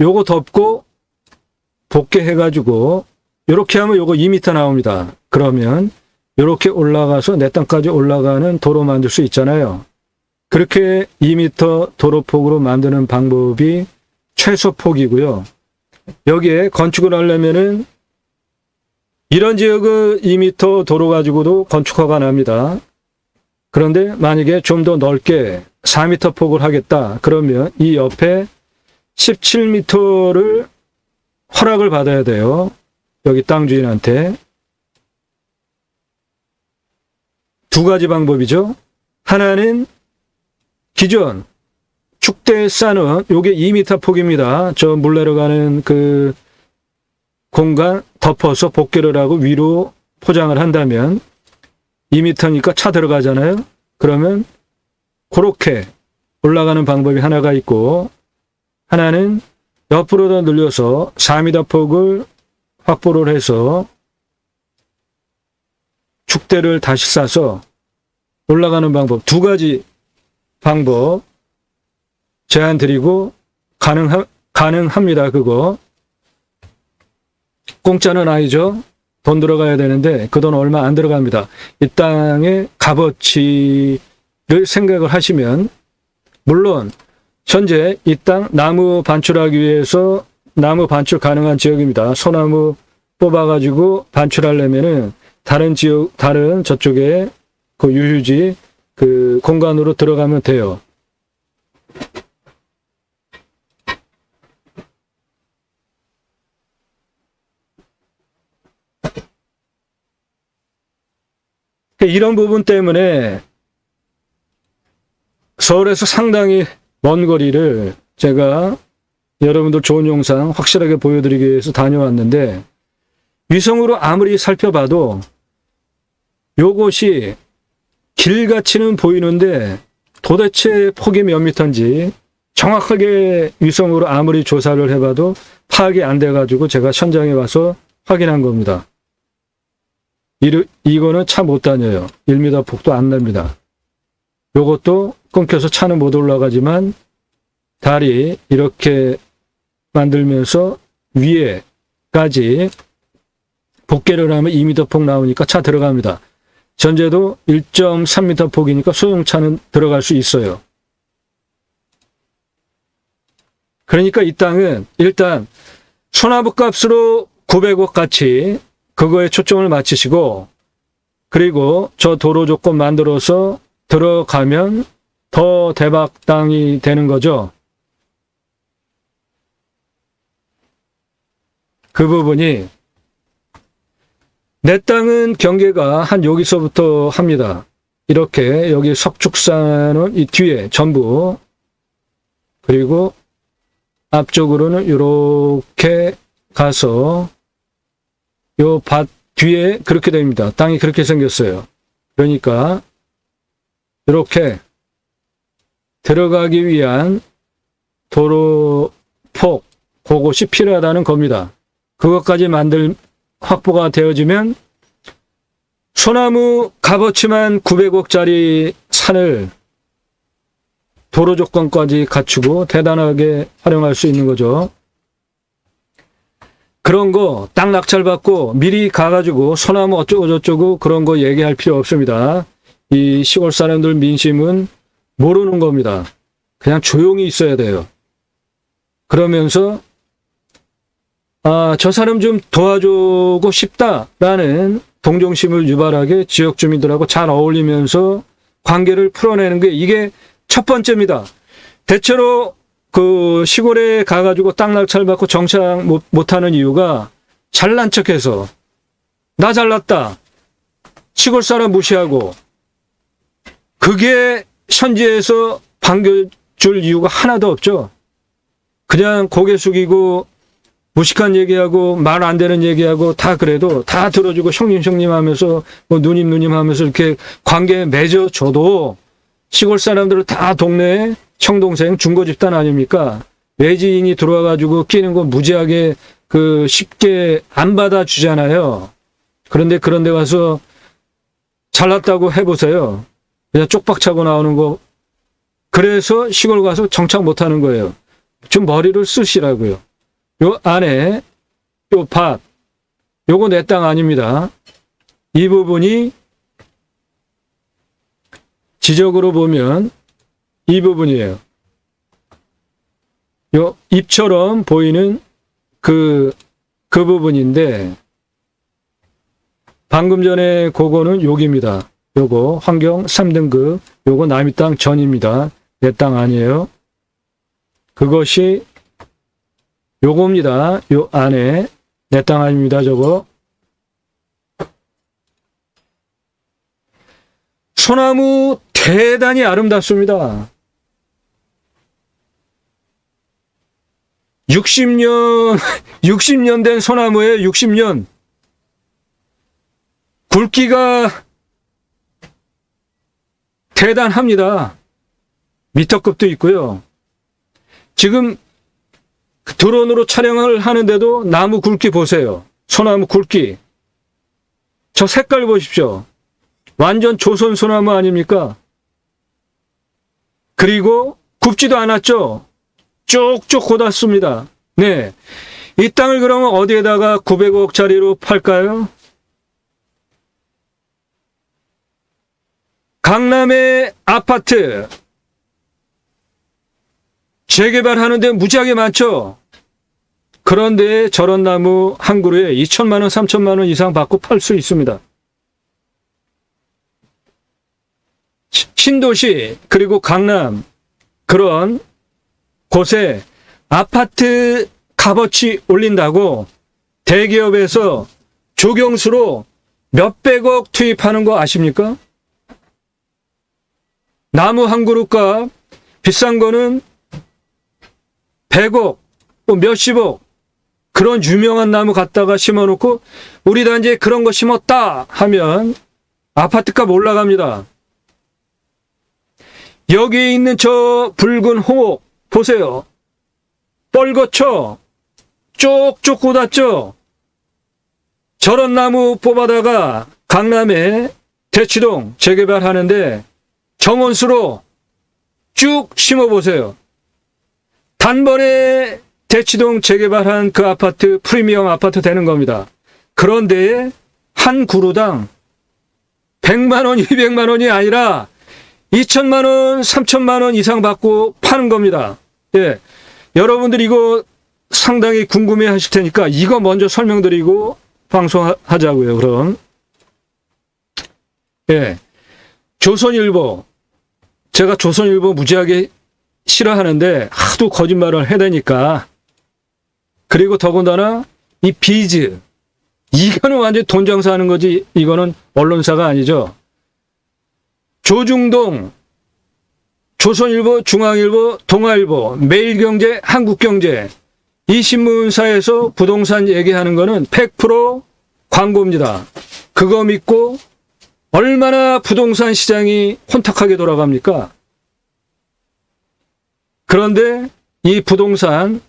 요거 덮고 복개해가지고 이렇게 하면 요거 2m 나옵니다. 그러면 이렇게 올라가서 내 땅까지 올라가는 도로 만들 수 있잖아요. 그렇게 2m 도로폭으로 만드는 방법이 최소폭이고요. 여기에 건축을 하려면은 이런 지역은 2m 도로 가지고도 건축허가 납니다. 그런데 만약에 좀 더 넓게 4m 폭을 하겠다. 그러면 이 옆에 17m를 허락을 받아야 돼요. 여기 땅 주인한테. 두 가지 방법이죠. 하나는 기존 축대 쌓는 요게 2m 폭입니다. 저 물 내려가는 그 공간 덮어서 복개를 하고 위로 포장을 한다면 2m니까 차 들어가잖아요. 그러면 그렇게 올라가는 방법이 하나가 있고, 하나는 옆으로 더 늘려서 4m 폭을 확보를 해서 축대를 다시 싸서 올라가는 방법, 두 가지 방법 제안 드리고 가능합니다. 그거 공짜는 아니죠. 돈 들어가야 되는데 그 돈 얼마 안 들어갑니다. 이 땅의 값어치를 생각을 하시면, 물론 현재 이 땅 나무 반출하기 위해서 나무 반출 가능한 지역입니다. 소나무 뽑아가지고 반출하려면은 다른 지역, 다른 저쪽에 그 유휴지 그 공간으로 들어가면 돼요. 이런 부분 때문에 서울에서 상당히 먼 거리를 제가 여러분들 좋은 영상 확실하게 보여드리기 위해서 다녀왔는데, 위성으로 아무리 살펴봐도 요것이 길같이는 보이는데 도대체 폭이 몇 미터인지 정확하게 위성으로 아무리 조사를 해봐도 파악이 안 돼가지고 제가 현장에 와서 확인한 겁니다. 이거는 차 못 다녀요. 1m 폭도 안 납니다. 요것도 끊겨서 차는 못 올라가지만 다리 이렇게 만들면서 위에까지 복개를 하면 2m 폭 나오니까 차 들어갑니다. 전제도 1.3m 폭이니까 소형차는 들어갈 수 있어요. 그러니까 이 땅은 일단 소나무 값으로 900억 같이 그거에 초점을 맞추시고, 그리고 저 도로 조건 만들어서 들어가면 더 대박 땅이 되는 거죠. 그 부분이, 내 땅은 경계가 한 여기서부터 합니다. 이렇게 여기 석축사는 이 뒤에 전부, 그리고 앞쪽으로는 이렇게 가서 요 밭 뒤에 그렇게 됩니다. 땅이 그렇게 생겼어요. 그러니까 이렇게 들어가기 위한 도로 폭, 그것이 필요하다는 겁니다. 그것까지 확보가 되어지면 소나무 값어치만 900억짜리 산을 도로 조건까지 갖추고 대단하게 활용할 수 있는 거죠. 그런 거 땅 낙찰받고 미리 가가지고 소나무 어쩌고 저쩌고 그런 거 얘기할 필요 없습니다. 이 시골 사람들 민심은 모르는 겁니다. 그냥 조용히 있어야 돼요. 그러면서 저 사람 좀 도와주고 싶다라는 동정심을 유발하게 지역 주민들하고 잘 어울리면서 관계를 풀어내는 게 이게 첫 번째입니다. 대체로 그 시골에 가가지고 땅 낙찰받고 정착 못하는 이유가 잘난 척해서 나 잘났다, 시골 사람 무시하고, 그게 현지에서 반겨줄 이유가 하나도 없죠. 그냥 고개 숙이고 무식한 얘기하고 말 안 되는 얘기하고 다 그래도 다 들어주고 형님 하면서 뭐 누님 하면서 이렇게 관계 맺어줘도 시골 사람들은 다 동네에 형동생 중고 집단 아닙니까? 외지인이 들어와가지고 끼는 거 무지하게 그 쉽게 안 받아주잖아요. 그런데 그런데 가서 잘났다고 해보세요. 그냥 쪽박 차고 나오는 거. 그래서 시골 가서 정착 못하는 거예요. 좀 머리를 쓰시라고요. 요 안에 요 밭, 요거 내 땅 아닙니다. 이 부분이 지적으로 보면 이 부분이에요. 요 잎처럼 보이는 그 부분인데, 방금 전에 그거는 여기입니다. 요거 환경 3등급, 요거 남의 땅 전입니다. 내 땅 아니에요. 그것이 요겁니다. 요 안에 내 땅 아닙니다. 저거. 소나무 대단히 아름답습니다. 60년 된 소나무에 60년. 굵기가 대단합니다. 미터급도 있고요. 지금 드론으로 촬영을 하는데도 나무 굵기 보세요. 소나무 굵기. 저 색깔 보십시오. 완전 조선 소나무 아닙니까? 그리고 굽지도 않았죠? 쭉쭉 꽂았습니다. 네. 이 땅을 그러면 어디에다가 900억짜리로 팔까요? 강남의 아파트 재개발하는데 무지하게 많죠? 그런데 저런 나무 한 그루에 2천만 원, 3천만 원 이상 받고 팔 수 있습니다. 신도시 그리고 강남 그런 곳에 아파트 값어치 올린다고 대기업에서 조경수로 몇백억 투입하는 거 아십니까? 나무 한 그루값 비싼 거는 100억, 뭐 몇십억 그런 유명한 나무 갖다가 심어놓고 우리 단지에 그런 거 심었다 하면 아파트값 올라갑니다. 여기에 있는 저 붉은 홍옥 보세요. 뻘겋죠? 쪽쪽 꽂았죠? 저런 나무 뽑아다가 강남에 대치동 재개발하는데 정원수로 쭉 심어보세요. 단번에 대치동 재개발한 그 아파트 프리미엄 아파트 되는 겁니다. 그런데 한 그루당 100만 원, 200만 원이 아니라 2천만 원, 3천만 원 이상 받고 파는 겁니다. 예. 여러분들 이거 상당히 궁금해 하실 테니까 이거 먼저 설명드리고 방송하자고요, 그럼. 예. 조선일보. 제가 조선일보 무지하게 싫어하는데 하도 거짓말을 해대니까. 그리고 더군다나 이 비즈. 이거는 완전히 돈 장사하는 거지 이거는 언론사가 아니죠. 조중동, 조선일보, 중앙일보, 동아일보, 매일경제, 한국경제 이 신문사에서 부동산 얘기하는 거는 100% 광고입니다. 그거 믿고 얼마나 부동산 시장이 혼탁하게 돌아갑니까? 그런데 이 부동산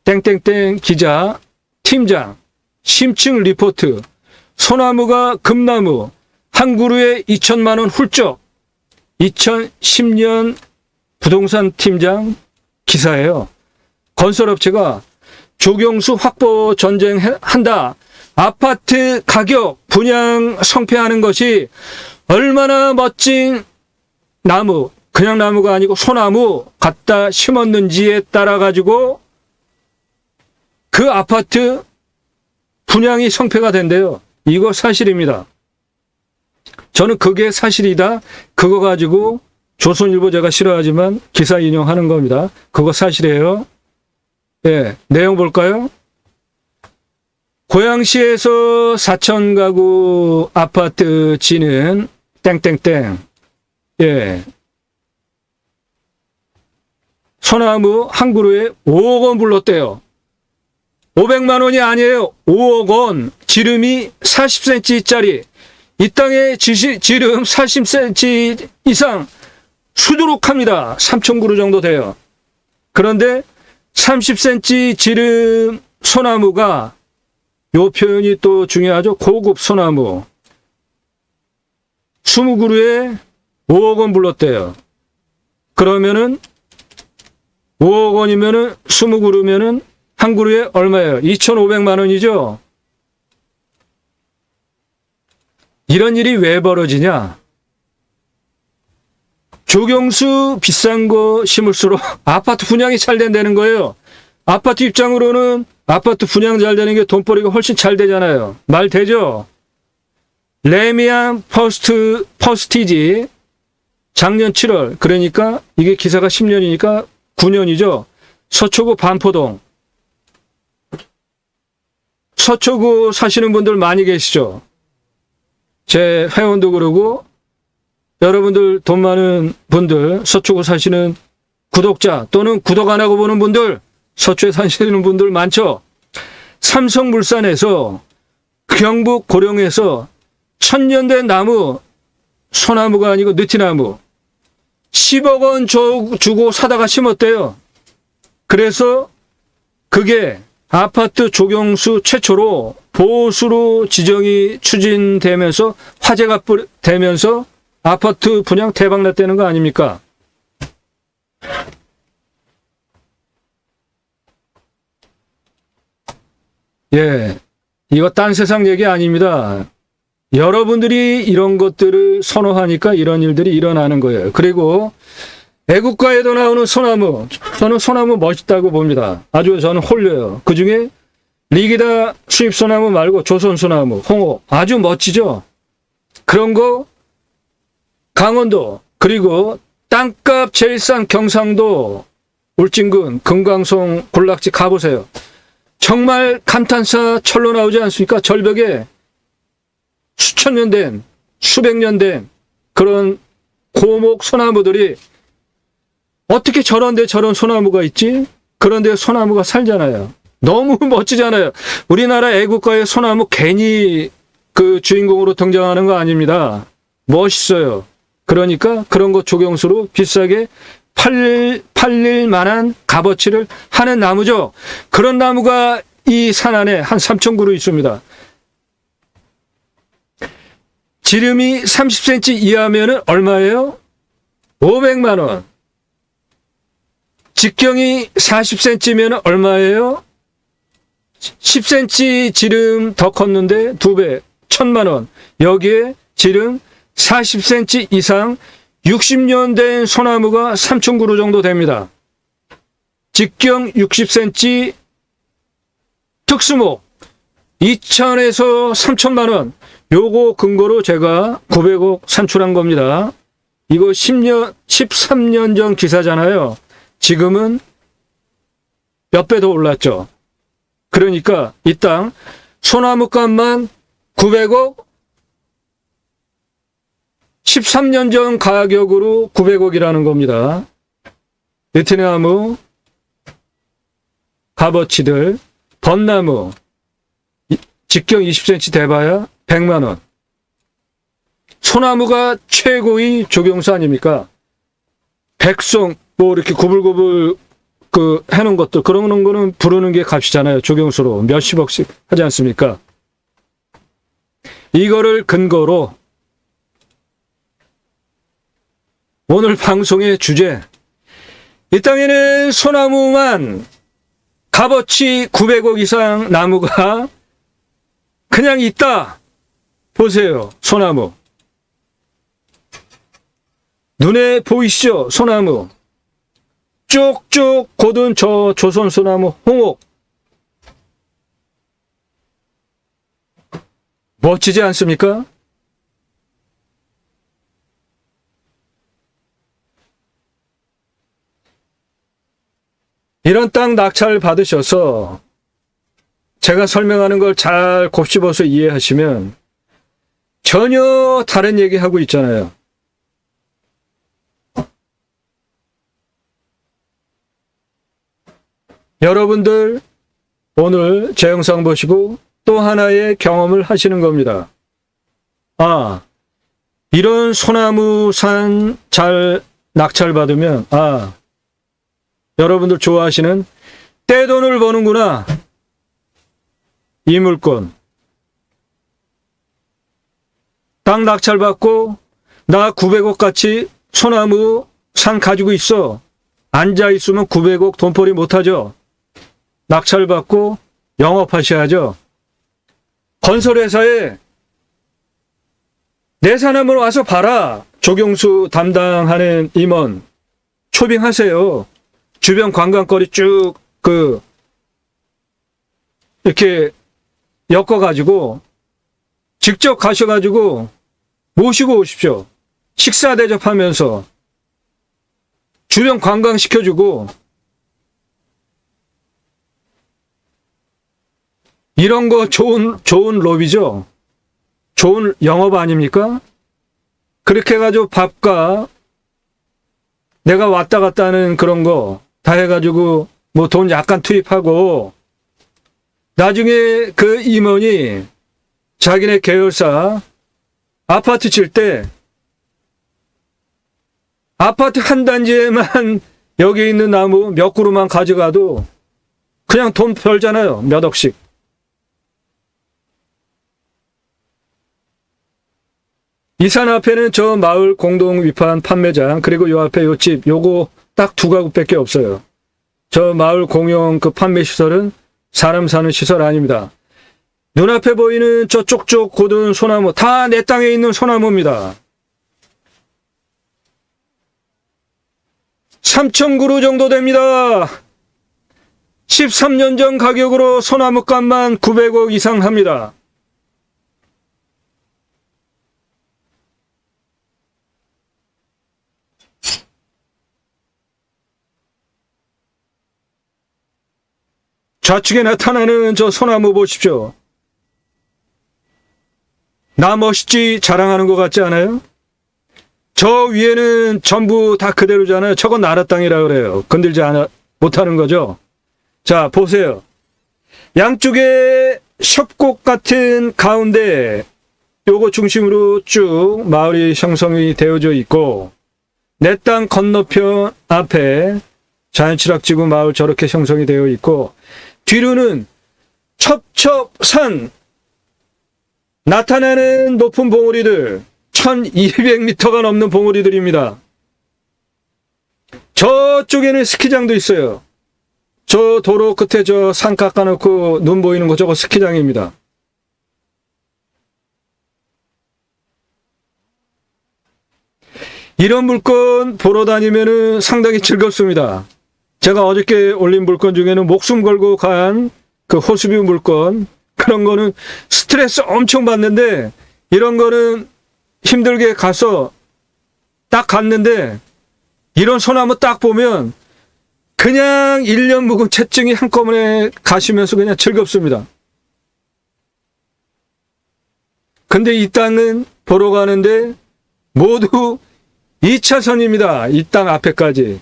땡땡땡 기자, 팀장, 심층 리포트, 소나무가 금나무, 한 그루에 2천만 원 훌쩍. 2010년 부동산 팀장 기사예요. 건설업체가 조경수 확보 전쟁한다. 아파트 가격 분양 성패하는 것이 얼마나 멋진 나무, 그냥 나무가 아니고 소나무 갖다 심었는지에 따라 가지고 그 아파트 분양이 성패가 된대요. 이거 사실입니다. 저는 그게 사실이다. 그거 가지고 조선일보 제가 싫어하지만 기사 인용하는 겁니다. 그거 사실이에요. 예, 내용 볼까요? 고양시에서 4천 가구 아파트 지는 땡땡땡. 예. 소나무 한 그루에 5억 원 불렀대요. 500만 원이 아니에요. 5억 원. 지름이 40cm짜리. 이 땅의 지름 40cm 이상 수두룩합니다. 3,000그루 정도 돼요. 그런데 30cm 지름 소나무가 요 표현이 또 중요하죠. 고급 소나무. 20그루에 5억 원 불렀대요. 그러면은 5억 원이면은 20그루면은 한 그루에 얼마예요? 2,500만 원이죠? 이런 일이 왜 벌어지냐? 조경수 비싼 거 심을수록 아파트 분양이 잘 된다는 거예요. 아파트 입장으로는 아파트 분양 잘 되는 게 돈벌이가 훨씬 잘 되잖아요. 말 되죠? 레미안 퍼스티지 작년 7월, 그러니까 이게 기사가 10년이니까 9년이죠. 서초구 반포동. 서초구 사시는 분들 많이 계시죠? 제 회원도 그러고 여러분들 돈 많은 분들, 서초구 사시는 구독자 또는 구독 안 하고 보는 분들, 서초에 사시는 분들 많죠? 삼성물산에서 경북 고령에서 1000년 된 나무, 소나무가 아니고 느티나무 10억 원 주고 사다가 심었대요. 그래서 그게 아파트 조경수 최초로 보수로 지정이 추진되면서 화제가 되면서 아파트 분양 대박 났다는 거 아닙니까? 예, 이거 딴 세상 얘기 아닙니다. 여러분들이 이런 것들을 선호하니까 이런 일들이 일어나는 거예요. 그리고 애국가에도 나오는 소나무, 저는 소나무 멋있다고 봅니다. 아주 저는 홀려요. 그중에 리기다 수입소나무 말고 조선소나무, 홍옥 아주 멋지죠. 그런 거 강원도, 그리고 땅값 제일 싼 경상도 울진군 금강송 군락지 가보세요. 정말 감탄사 철로 나오지 않습니까? 절벽에 수천 년 된, 수백 년 된 그런 고목 소나무들이 어떻게 저런데 저런 소나무가 있지? 그런데 소나무가 살잖아요. 너무 멋지잖아요. 우리나라 애국가의 소나무 괜히 그 주인공으로 등장하는 거 아닙니다. 멋있어요. 그러니까 그런 거 조경수로 비싸게 팔릴 만한 값어치를 하는 나무죠. 그런 나무가 이 산 안에 한 3,000그루 있습니다. 지름이 30cm 이하면 얼마예요? 500만 원. 직경이 40cm면 얼마예요? 10cm 지름 더 컸는데 2배, 1,000만 원. 여기에 지름 40cm 이상 60년 된 소나무가 3,000그루 정도 됩니다. 직경 60cm 특수목 2,000에서 3,000만 원. 요거 근거로 제가 900억 산출한 겁니다. 이거 13년 전 기사잖아요. 지금은 몇 배 더 올랐죠. 그러니까 이 땅 소나무 값만 900억, 13년 전 가격으로 900억이라는 겁니다. 느티나무, 값어치들, 벚나무, 직경 20cm 돼봐야 100만 원. 소나무가 최고의 조경수 아닙니까? 백송, 뭐 이렇게 구불구불 해놓은 것들, 그런 거는 부르는 게 값이잖아요. 조경수로 몇십억씩 하지 않습니까? 이거를 근거로 오늘 방송의 주제, 이 땅에는 소나무만 값어치 900억 이상 나무가 그냥 있다. 보세요. 소나무. 눈에 보이시죠? 소나무. 쭉쭉 곧은 저 조선소나무 홍옥. 멋지지 않습니까? 이런 땅 낙찰 받으셔서 제가 설명하는 걸 잘 곱씹어서 이해하시면 전혀 다른 얘기 하고 있잖아요. 여러분들 오늘 제 영상 보시고 또 하나의 경험을 하시는 겁니다. 아, 이런 소나무산 잘 낙찰 받으면 여러분들 좋아하시는 떼돈을 버는구나. 이 물건. 땅 낙찰 받고 나 900억 가치 소나무 산 가지고 있어. 앉아 있으면 900억 돈벌이 못하죠. 낙찰받고 영업하셔야죠. 건설회사에 내 사람을 와서 봐라. 조경수 담당하는 임원 초빙하세요. 주변 관광거리 쭉 이렇게 엮어가지고 직접 가셔가지고 모시고 오십시오. 식사 대접하면서 주변 관광시켜주고 이런 거 좋은 로비죠. 좋은 영업 아닙니까? 그렇게 해가지고 밥과 내가 왔다 갔다 하는 그런 거 다 해가지고 뭐 돈 약간 투입하고 나중에 그 임원이 자기네 계열사 아파트 칠 때 아파트 한 단지에만 여기 있는 나무 몇 그루만 가져가도 그냥 돈 벌잖아요. 몇 억씩. 이 산 앞에는 저 마을 공동 위판 판매장 그리고 요 앞에 요 집 요거 딱 두 가구밖에 없어요. 저 마을 공용 그 판매 시설은 사람 사는 시설 아닙니다. 눈앞에 보이는 저 쪽쪽 고든 소나무 다 내 땅에 있는 소나무입니다. 3,000그루 정도 됩니다. 13년 전 가격으로 소나무값만 900억 이상 합니다. 좌측에 나타나는 저 소나무 보십시오. 나 멋있지 자랑하는 것 같지 않아요? 저 위에는 전부 다 그대로잖아요. 저건 나라 땅이라 그래요. 건들지 못하는 거죠. 자, 보세요. 양쪽에 협곡 같은 가운데 요거 중심으로 쭉 마을이 형성이 되어져 있고 내 땅 건너편 앞에 자연치락지구 마을 저렇게 형성이 되어 있고 뒤로는 첩첩산 나타나는 높은 봉우리들 1200m가 넘는 봉우리들입니다. 저쪽에는 스키장도 있어요. 저 도로 끝에 저 산 깎아놓고 눈 보이는 거 저거 스키장입니다. 이런 물건 보러 다니면은 상당히 즐겁습니다. 제가 어저께 올린 물건 중에는 목숨 걸고 간 그 호수뷰 물건 그런 거는 스트레스 엄청 받는데 이런 거는 힘들게 가서 딱 갔는데 이런 소나무 딱 보면 그냥 1년 묵은 채증이 한꺼번에 가시면서 그냥 즐겁습니다. 근데 이 땅은 보러 가는데 모두 2차선입니다. 이 땅 앞에까지.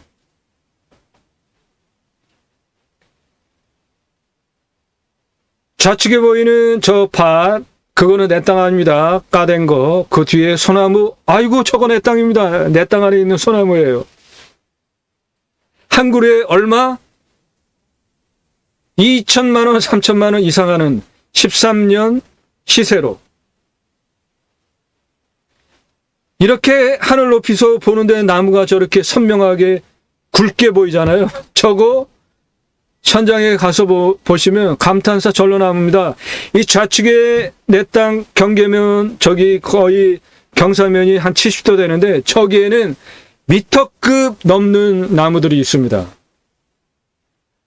좌측에 보이는 저 밭, 그거는 내 땅 아닙니다. 까댄 거. 그 뒤에 소나무, 아이고 저거 내 땅입니다. 내 땅 안에 있는 소나무예요. 한 그루에 얼마? 2천만 원, 3천만 원 이상 하는 13년 시세로. 이렇게 하늘 높이서 보는데 나무가 저렇게 선명하게 굵게 보이잖아요. 저거 현장에 가서 보시면 감탄사 절로 나옵니다. 이 좌측에 내 땅 경계면 저기 거의 경사면이 한 70도 되는데 저기에는 미터급 넘는 나무들이 있습니다.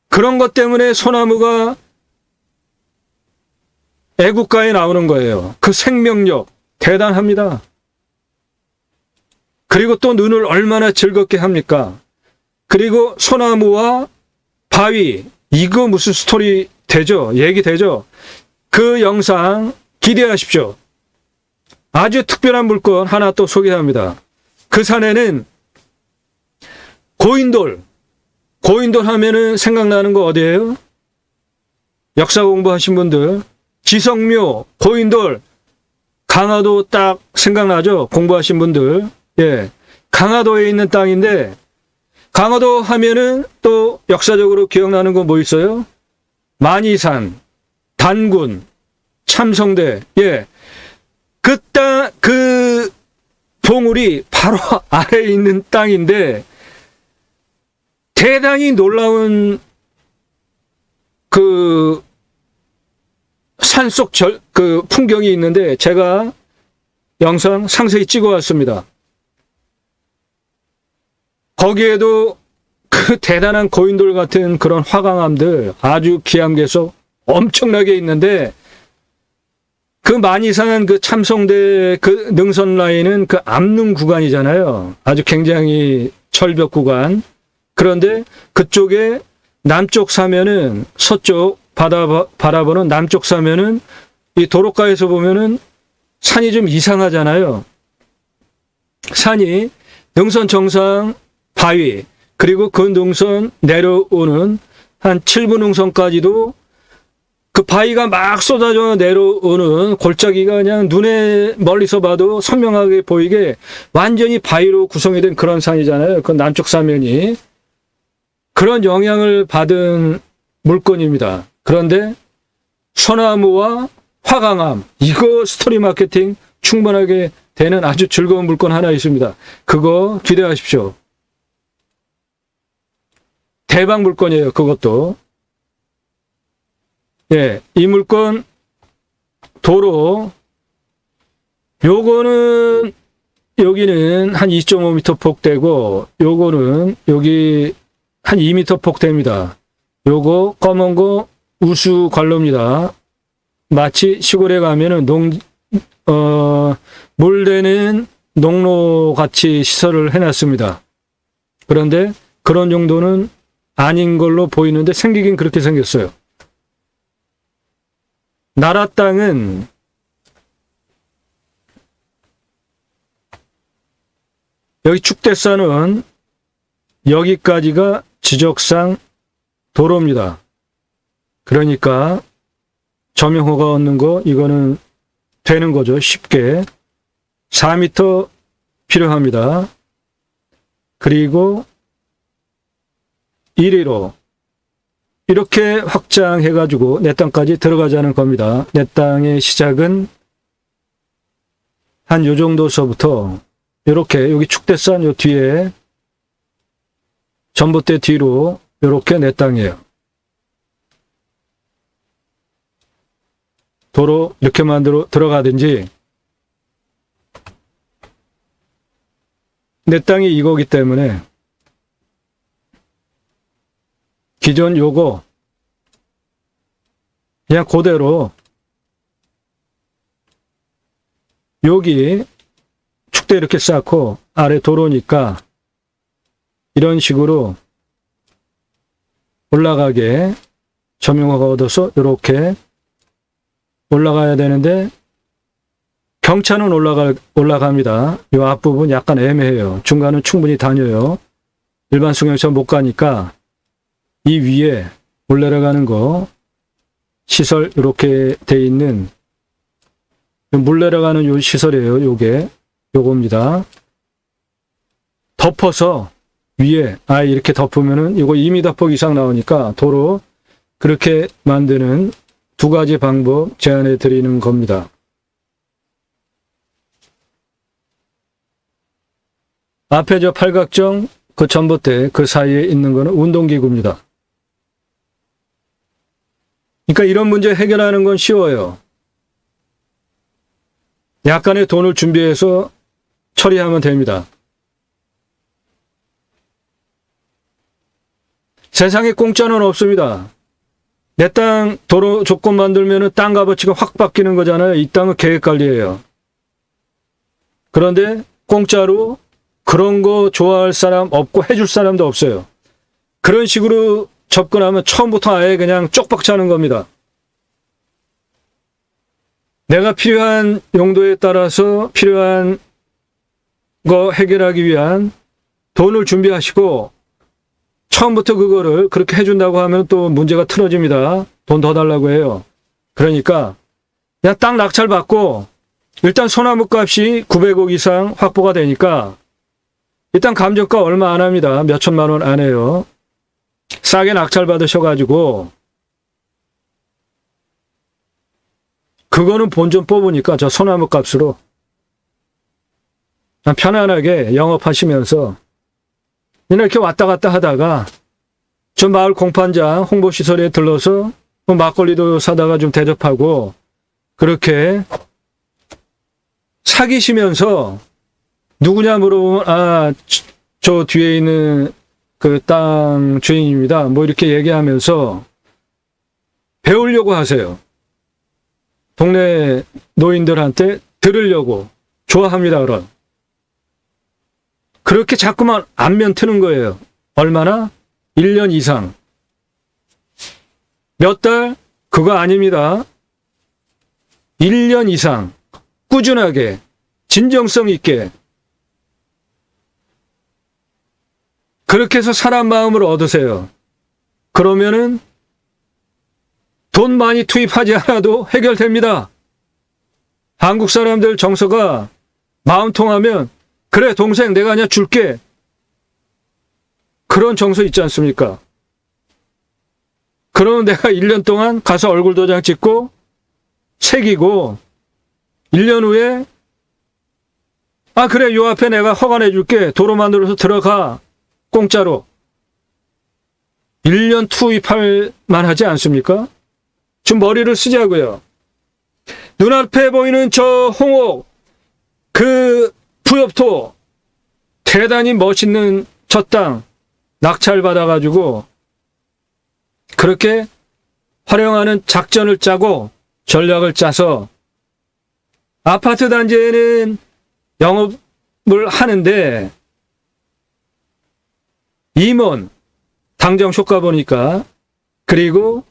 그런 것 때문에 소나무가 애국가에 나오는 거예요. 그 생명력 대단합니다. 그리고 또 눈을 얼마나 즐겁게 합니까? 그리고 소나무와 바위, 이거 무슨 스토리 되죠? 얘기 되죠? 그 영상 기대하십시오. 아주 특별한 물건 하나 또 소개합니다. 그 산에는 고인돌 하면은 생각나는 거 어디예요? 역사 공부하신 분들, 지성묘, 고인돌, 강화도 딱 생각나죠? 공부하신 분들. 예. 강화도에 있는 땅인데, 강화도 하면은 또 역사적으로 기억나는 거 뭐 있어요? 만이산, 단군, 참성대, 예. 그 봉우리 바로 아래에 있는 땅인데, 대단히 놀라운 그 산속 그 풍경이 있는데 제가 영상 상세히 찍어 왔습니다. 거기에도 그 대단한 고인돌 같은 그런 화강암들 아주 기암괴석 엄청나게 있는데 그 만이산 그 참성대 그 능선 라인은 그 암릉 구간이잖아요. 아주 굉장히 절벽 구간. 그런데 그쪽에 남쪽 사면은 서쪽 바라보는 남쪽 사면은 이 도로가에서 보면은 산이 좀 이상하잖아요. 산이 능선 정상 바위 그리고 그 능선 내려오는 한 7분 능선까지도 그 바위가 막 쏟아져 내려오는 골짜기가 그냥 눈에 멀리서 봐도 선명하게 보이게 완전히 바위로 구성이 된 그런 산이잖아요. 그 남쪽 사면이. 그런 영향을 받은 물건입니다. 그런데 소나무와 화강암, 이거 스토리 마케팅 충분하게 되는 아주 즐거운 물건 하나 있습니다. 그거 기대하십시오. 대박 물건이에요. 그것도. 예, 이 물건 도로 요거는 여기는 한 2.5m 폭되고 요거는 여기 한 2m 폭됩니다. 요거 검은 거 우수 관로입니다. 마치 시골에 가면은 물대는 농로 같이 시설을 해놨습니다. 그런데 그런 정도는 아닌 걸로 보이는데 생기긴 그렇게 생겼어요. 나라 땅은 여기 축대산은 여기까지가 지적상 도로입니다. 그러니까 점용허가 얻는 거 이거는 되는 거죠. 쉽게 4m 필요합니다. 그리고 1위로 이렇게 확장해가지고 내 땅까지 들어가자는 겁니다. 내 땅의 시작은 한 요 정도서부터 이렇게 여기 축대산 요 뒤에 전봇대 뒤로 이렇게 내 땅이에요. 도로 이렇게 만들어 들어가든지 내 땅이 이거기 때문에 기존 요거 그냥 그대로 여기 축대 이렇게 쌓고 아래 도로니까 이런 식으로 올라가게 점용허가 얻어서 이렇게 올라가야 되는데 경차는 올라갑니다. 이 앞부분 약간 애매해요. 중간은 충분히 다녀요. 일반 승용차 못 가니까 이 위에 올라가는 거 시설 이렇게 돼 있는 물 내려가는 요 시설이에요. 요겁니다. 덮어서 위에 이렇게 덮으면은 이거 2m 폭 이상 나오니까 도로 그렇게 만드는 두 가지 방법 제안해 드리는 겁니다. 앞에 저 팔각정 그 전봇대 그 사이에 있는 거는 운동기구입니다. 그러니까 이런 문제 해결하는 건 쉬워요. 약간의 돈을 준비해서 처리하면 됩니다. 세상에 공짜는 없습니다. 내 땅 도로 조건 만들면 땅 값어치가 확 바뀌는 거잖아요. 이 땅은 계획관리예요. 그런데 공짜로 그런 거 좋아할 사람 없고 해줄 사람도 없어요. 그런 식으로 접근하면 처음부터 아예 그냥 쪽박 차는 겁니다. 내가 필요한 용도에 따라서 필요한 거 해결하기 위한 돈을 준비하시고 처음부터 그거를 그렇게 해준다고 하면 또 문제가 틀어집니다. 돈 더 달라고 해요. 그러니까 그냥 땅 낙찰 받고 일단 소나무 값이 900억 이상 확보가 되니까 일단 감정가 얼마 안 합니다. 몇 천만 원 안 해요. 싸게 낙찰 받으셔가지고 그거는 본전 뽑으니까 저 소나무 값으로 편안하게 영업하시면서 이렇게 왔다 갔다 하다가 저 마을 공판장 홍보시설에 들러서 뭐 막걸리도 사다가 좀 대접하고 그렇게 사귀시면서 누구냐 물어보면 저 뒤에 있는 그 땅 주인입니다. 뭐 이렇게 얘기하면서 배우려고 하세요. 동네 노인들한테 들으려고 좋아합니다. 그렇게 자꾸만 안면 트는 거예요. 얼마나? 1년 이상. 몇 달? 그거 아닙니다. 1년 이상 꾸준하게 진정성 있게 그렇게 해서 사람 마음을 얻으세요. 그러면은 돈 많이 투입하지 않아도 해결됩니다. 한국 사람들 정서가 마음 통하면 그래 동생 내가 그냥 줄게. 그런 정서 있지 않습니까? 그러면 내가 1년 동안 가서 얼굴 도장 찍고 새기고 1년 후에 그래 요 앞에 내가 허가내 줄게. 도로 만들어서 들어가. 공짜로. 1년 투입할 만하지 않습니까? 좀 머리를 쓰자고요. 눈앞에 보이는 저 홍옥, 그 부엽토, 대단히 멋있는 저 땅 낙찰받아가지고 그렇게 활용하는 작전을 짜고 전략을 짜서 아파트 단지에는 영업을 하는데 임원, 당장 효과 보니까 그리고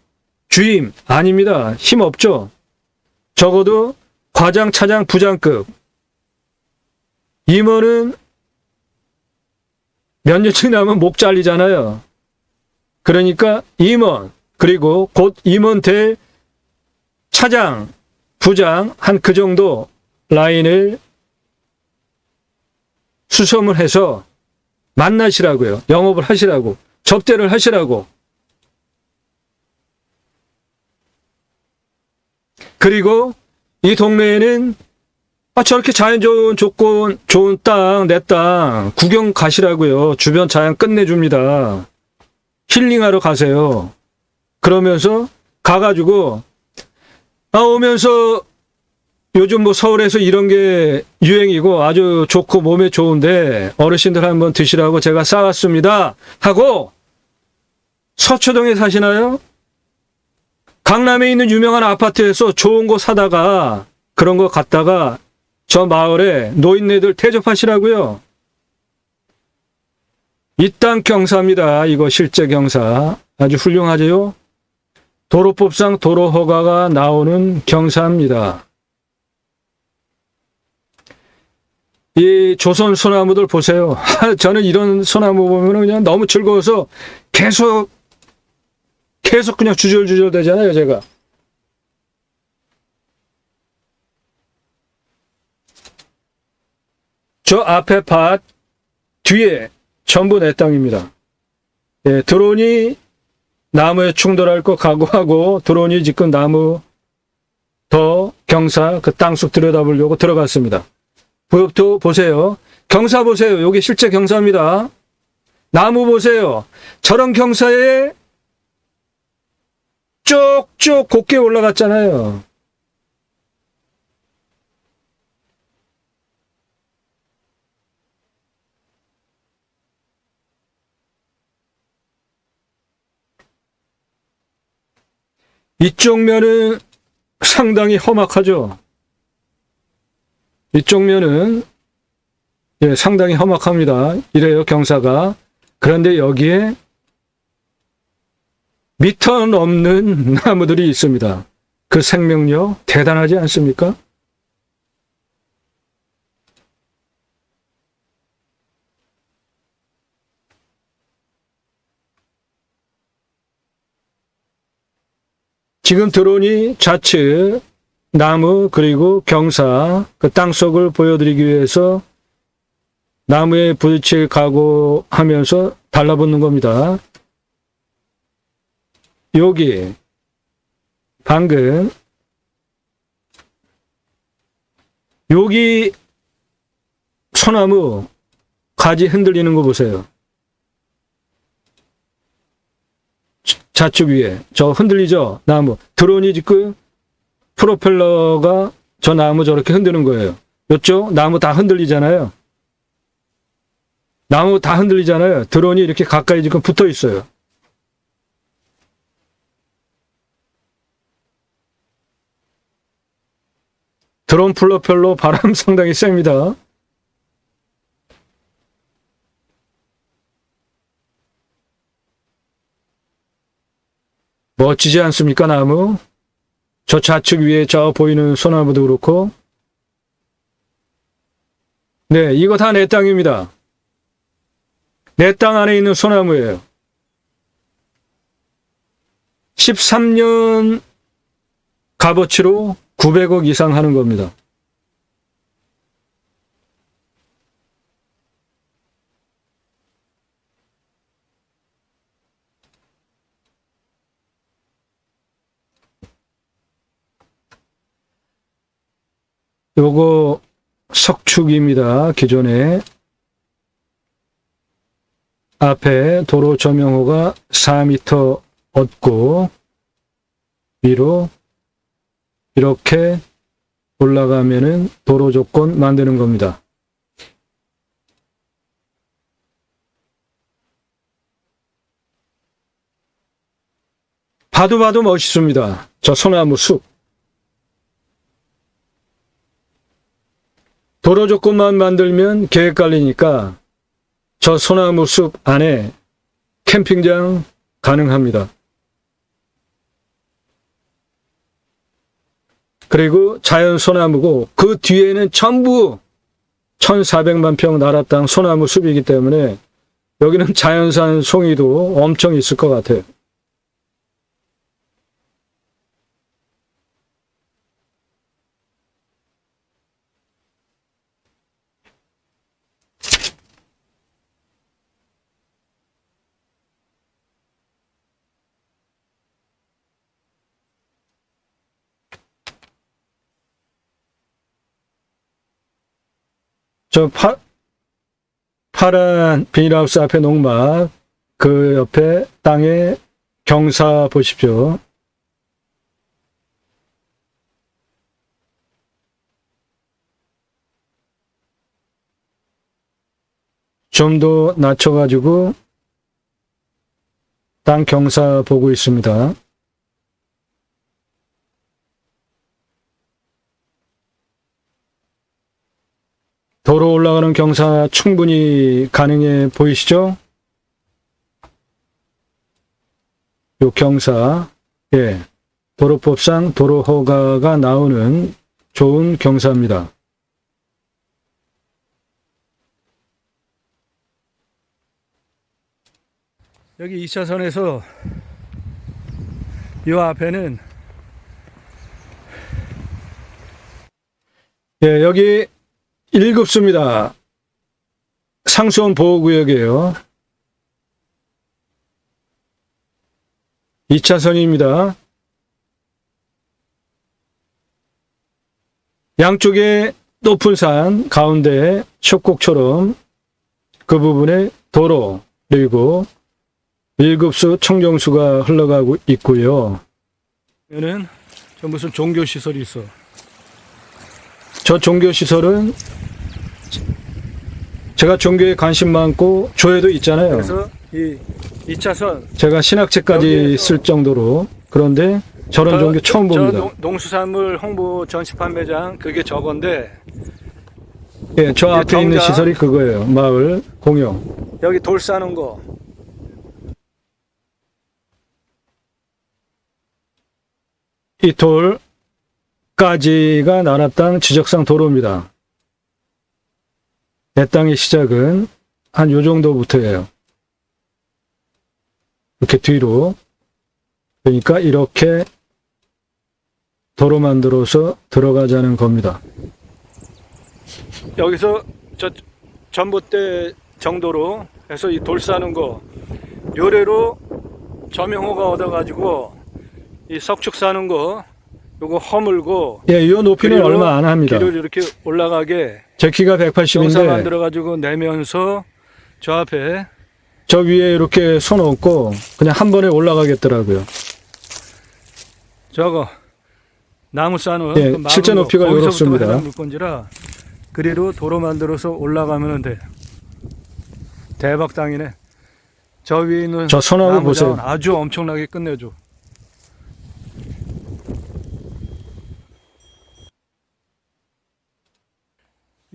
주임 아닙니다. 힘 없죠. 적어도 과장, 차장, 부장급. 임원은 몇 년 지나면 목 잘리잖아요. 그러니까 임원, 그리고 곧 임원 될 차장, 부장 한 그 정도 라인을 수সম을 해서 만나시라고요. 영업을 하시라고. 접대를 하시라고. 그리고 이 동네에는 저렇게 자연 좋은 조건, 좋은 땅, 내 땅 구경 가시라고요. 주변 자연 끝내줍니다. 힐링하러 가세요. 그러면서 가가지고 오면서 요즘 뭐 서울에서 이런 게 유행이고 아주 좋고 몸에 좋은데 어르신들 한번 드시라고 제가 싸왔습니다 하고 서초동에 사시나요? 강남에 있는 유명한 아파트에서 좋은 거 사다가 그런 거 갖다가 저 마을에 노인네들 대접하시라고요. 이 땅 경사입니다. 이거 실제 경사. 아주 훌륭하죠? 도로법상 도로 허가가 나오는 경사입니다. 이 조선 소나무들 보세요. 저는 이런 소나무 보면 그냥 너무 즐거워서 계속 그냥 주절주절 되잖아요, 제가. 저 앞에 밭 뒤에 전부 내 땅입니다. 예, 드론이 나무에 충돌할 거 각오하고 드론이 지금 나무 더 경사 그 땅속 들여다보려고 들어갔습니다. 부엽토 보세요. 경사 보세요. 여기 실제 경사입니다. 나무 보세요. 저런 경사에 쭉쭉 곱게 올라갔잖아요. 이쪽 면은 상당히 험악하죠. 이쪽 면은 상당히 험악합니다. 이래요, 경사가. 그런데 여기에 미터 넘는 나무들이 있습니다. 그 생명력 대단하지 않습니까? 지금 드론이 좌측 나무 그리고 경사 그 땅속을 보여드리기 위해서 나무에 부딪힐 각오하면서 달라붙는 겁니다. 여기 방금 여기 소나무 가지 흔들리는 거 보세요. 좌측 위에 저 흔들리죠? 나무. 드론이 지금 프로펠러가 저 나무 저렇게 흔드는 거예요. 이쪽 나무 다 흔들리잖아요. 나무 다 흔들리잖아요. 드론이 이렇게 가까이 지금 붙어 있어요. 드론 프로펠러 바람 상당히 셉니다. 멋지지 않습니까, 나무? 저 좌측 위에 저 보이는 소나무도 그렇고. 네, 이거 다 내 땅입니다. 내 땅 안에 있는 소나무예요. 13년 값어치로 900억 이상 하는 겁니다. 요거 석축입니다. 기존에 앞에 도로 점용호가 4m 얻고 위로 이렇게 올라가면은 도로 조건 만드는 겁니다. 봐도 멋있습니다. 저 소나무 숲. 도로 조건만 만들면 계획 깔리니까 저 소나무 숲 안에 캠핑장 가능합니다. 그리고 자연 소나무고 그 뒤에는 전부 1400만 평 나라 땅 소나무 숲이기 때문에 여기는 자연산 송이도 엄청 있을 것 같아요. 저 파란 비닐하우스 앞에 농막, 그 옆에 땅에 경사 보십시오. 좀 더 낮춰가지고 땅 경사 보고 있습니다. 도로 올라가는 경사 충분히 가능해 보이시죠? 요 경사, 예, 도로법상 도로 허가가 나오는 좋은 경사입니다. 여기 2차선에서 이 앞에는 예, 여기 1급수입니다. 상수원 보호구역이에요. 2차선입니다. 양쪽에 높은 산 가운데 협곡처럼 그 부분에 도로 그리고 1급수 청정수가 흘러가고 있고요. 여기는 저 무슨 종교시설이 있어. 저 종교시설은 제가 종교에 관심 많고 교회도 있잖아요. 그래서 이 2차선 제가 신학책까지 쓸 정도로. 그런데 저런 종교 처음 봅니다. 농수산물 홍보 전시 판매장 그게 저건데 예, 저 앞에 있는 시설이 그거예요. 마을 공영. 여기 돌 싸는 거. 이 돌까지가 나라 땅 지적상 도로입니다. 내 땅의 시작은 한 요 정도부터예요. 이렇게 뒤로. 그러니까 이렇게 도로 만들어서 들어가자는 겁니다. 여기서 저 전봇대 정도로 해서 이 돌 싸는 거 요래로 점용호가 얻어가지고 이 석축 싸는 거 요거 허물고 예, 요 높이는 얼마 안 합니다. 길을 이렇게 올라가게 제 키가 180인데 경사 만들어 가지고 내면서 저 앞에 저 위에 이렇게 손 얹고 그냥 한 번에 올라가겠더라고요. 저거 나무 싸는 예, 그 실제 높이가 이렇습니다. 해당 물건지라 그리로 도로 만들어서 올라가면 돼. 대박 땅이네. 저 위에 있는 저 소나무 나무 보세요. 자원 아주 엄청나게 끝내줘.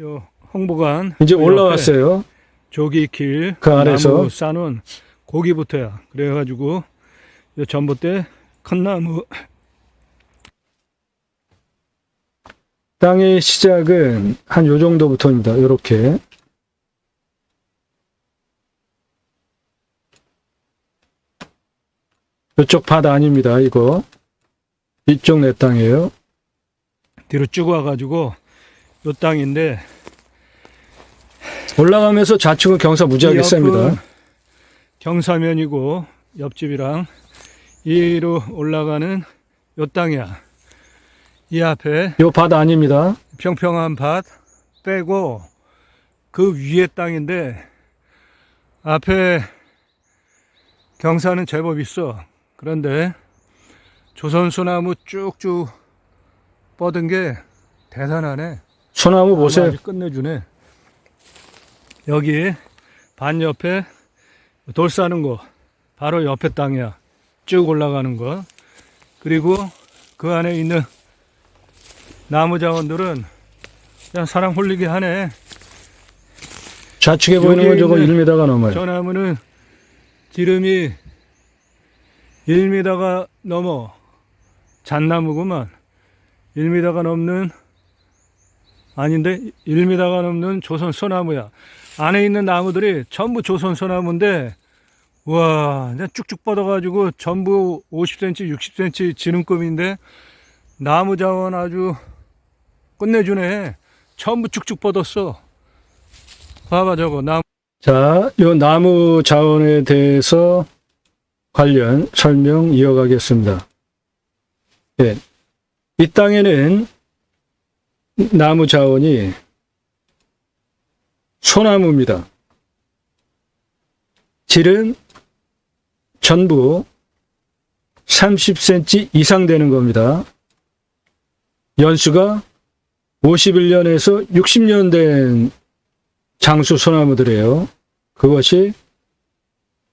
요 홍보관 이제 그 올라왔어요. 조기 길, 그 아래서. 나무 싸는 고기부터야. 그래가지고 요 전봇대 큰 나무 땅의 시작은 한 요 정도부터입니다. 요렇게. 이쪽 바다 아닙니다. 이거. 이쪽 내 땅이에요. 뒤로 쭉 와가지고 요 땅인데 올라가면서 좌측은 경사 무지하게 이 옆은 셉니다. 경사면이고 옆집이랑 이로 올라가는 요 땅이야. 이 앞에 요 바다 아닙니다. 평평한 밭 빼고 그 위에 땅인데 앞에 경사는 제법 있어. 그런데 조선소나무 쭉쭉 뻗은 게 대단하네. 소나무 보세요. 아주 끝내주네. 여기 반 옆에 돌 싸는 거 바로 옆에 땅이야. 쭉 올라가는 거. 그리고 그 안에 있는 나무 자원들은 그냥 사람 홀리게 하네. 좌측에 보이는 건 저거 1m가 넘어요. 저 나무는 지름이 1m가 넘어. 잣나무구만. 1m가 넘는 아닌데 1m가 넘는 조선 소나무야. 안에 있는 나무들이 전부 조선 소나무인데 와, 그냥 쭉쭉 뻗어가지고 전부 50cm, 60cm 지름급인데 나무 자원 아주 끝내주네. 전부 쭉쭉 뻗었어. 봐봐 저거 나무. 자, 요 나무 자원에 대해서 관련 설명 이어가겠습니다. 예. 이 땅에는 나무 자원이 소나무입니다. 질은 전부 30cm 이상 되는 겁니다. 연수가 51년에서 60년 된 장수 소나무들이에요. 그것이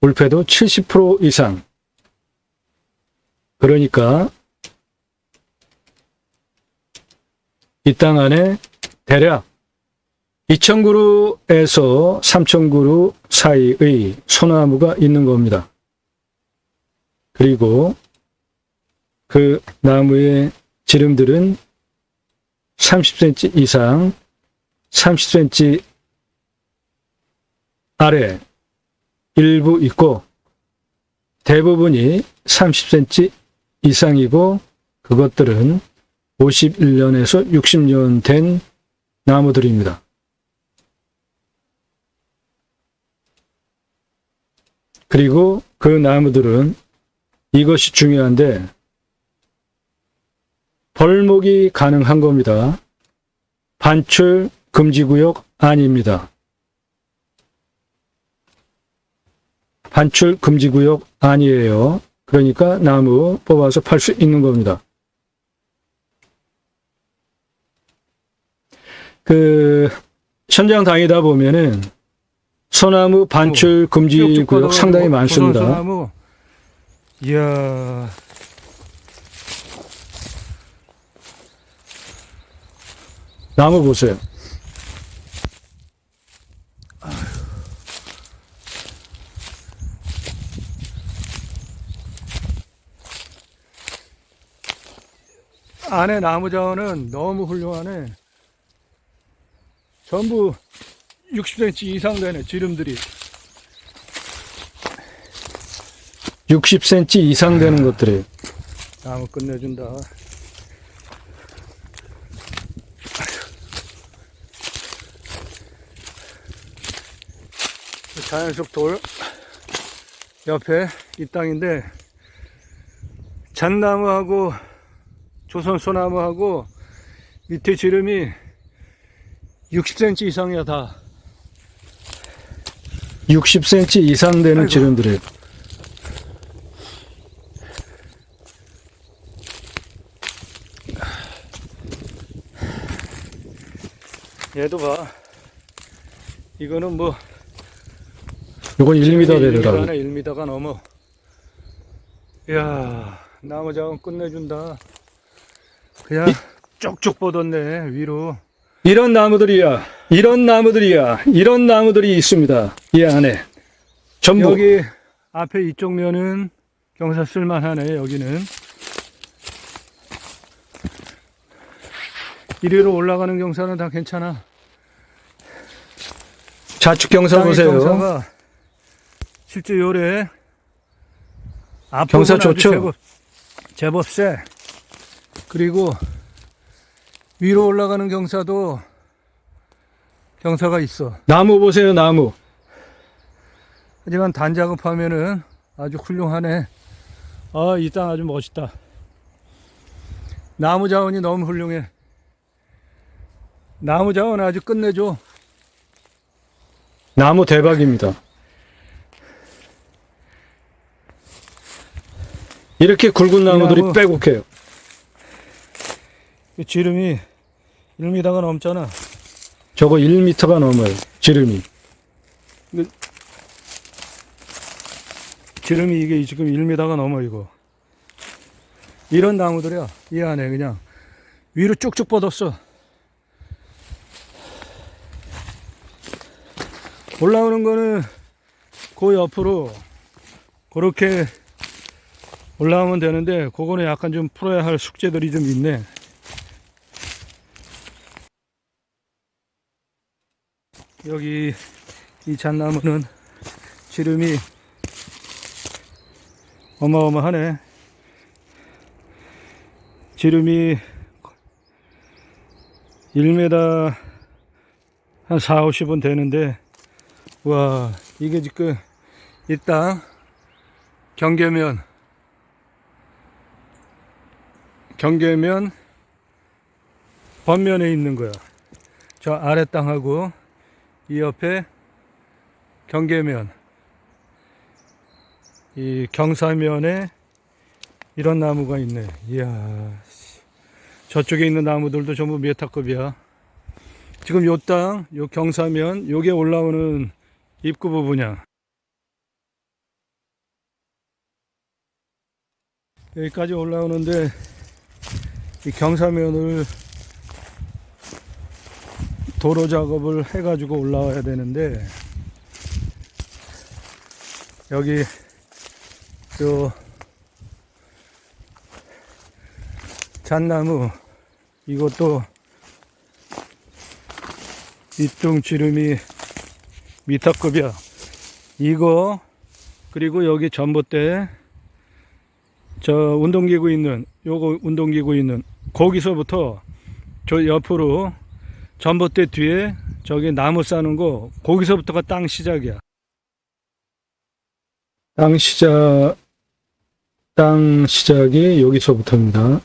물패도 70% 이상. 그러니까 이 땅 안에 대략 2,000그루에서 3,000그루 사이의 소나무가 있는 겁니다. 그리고 그 나무의 지름들은 30cm 이상, 30cm 아래 일부 있고 대부분이 30cm 이상이고 그것들은 51년에서 60년 된 나무들입니다. 그리고 그 나무들은 이것이 중요한데 벌목이 가능한 겁니다. 반출 금지구역 아닙니다. 반출 금지구역 아니에요. 그러니까 나무 뽑아서 팔 수 있는 겁니다. 그 현장 다니다 보면은 소나무 반출 금지 구역 상당히 많습니다. 소나무. 이야. 나무 보세요. 안에 나무 자원은 너무 훌륭하네. 전부 60cm 이상 되네, 지름들이. 60cm 이상 되는 것들이. 나무 끝내준다. 자연석 돌 옆에 이 땅인데 잣나무하고 조선 소나무하고 밑에 지름이 60cm 이상이야 다. 60cm 이상 되는 아이고. 지름들이에요. 얘도 봐. 이거는 뭐 요건 1m 되더라고요. 1m가 넘어. 이야, 나무 작업 끝내준다. 그냥 쪽쪽 뻗었네, 위로. 이런 나무들이 있습니다. 이 안에. 전부. 여기 앞에 이쪽 면은 경사 쓸만하네, 여기는. 이리로 올라가는 경사는 다 괜찮아. 좌측 경사 땅의 보세요. 경사가 실제 요래 경사 앞부분 아주 좋죠? 제법 세. 그리고 위로 올라가는 경사도 경사가 있어. 나무 보세요, 나무. 하지만 단작업하면은 아주 훌륭하네. 아, 이 땅 아주 멋있다. 나무 자원이 너무 훌륭해. 나무 자원 아주 끝내줘. 나무 대박입니다. 이렇게 굵은 나무들이 나무. 빼곡해요. 이 지름이 1m가 넘잖아. 저거 1m가 넘어요. 지름이. 지름이 이게 지금 1m가 넘어, 이거. 이런 나무들이야. 이 안에 그냥 위로 쭉쭉 뻗었어. 올라오는 거는 그 옆으로 그렇게 올라오면 되는데, 그거는 약간 좀 풀어야 할 숙제들이 좀 있네. 여기 이 잣나무는 지름이 어마어마하네. 지름이 1m 한 4, 50은 되는데, 와, 이게 지금 이 땅 경계면 번면에 있는 거야. 저 아래 땅하고 이 옆에 경계면, 이 경사면에 이런 나무가 있네. 이야, 저쪽에 있는 나무들도 전부 메타급이야. 지금 요 땅, 요 경사면, 요게 올라오는 입구 부분이야. 여기까지 올라오는데 이 경사면을 도로 작업을 해가지고 올라와야 되는데, 여기 요 잣나무 이것도 이쪽 지름이 미터급이야. 이거 그리고 여기 전봇대, 저 운동기구 있는 거기서부터 저 옆으로 전봇대 뒤에 저기 나무 싸는 거, 거기서부터가 땅 시작이야. 땅 시작이 여기서부터입니다.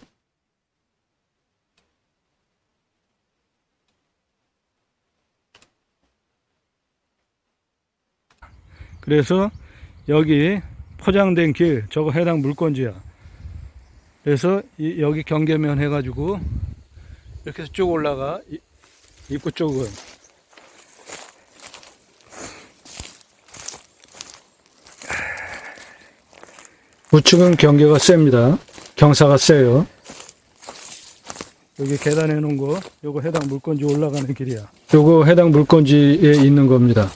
그래서 여기 포장된 길, 저거 해당 물건지야. 그래서 여기 경계면 해가지고 이렇게 해서 쭉 올라가. 입구 쪽은 우측은 경계가 셉니다. 경사가 세요. 여기 계단해 놓은 거, 요거 해당 물건지 올라가는 길이야. 요거 해당 물건지에 있는 겁니다.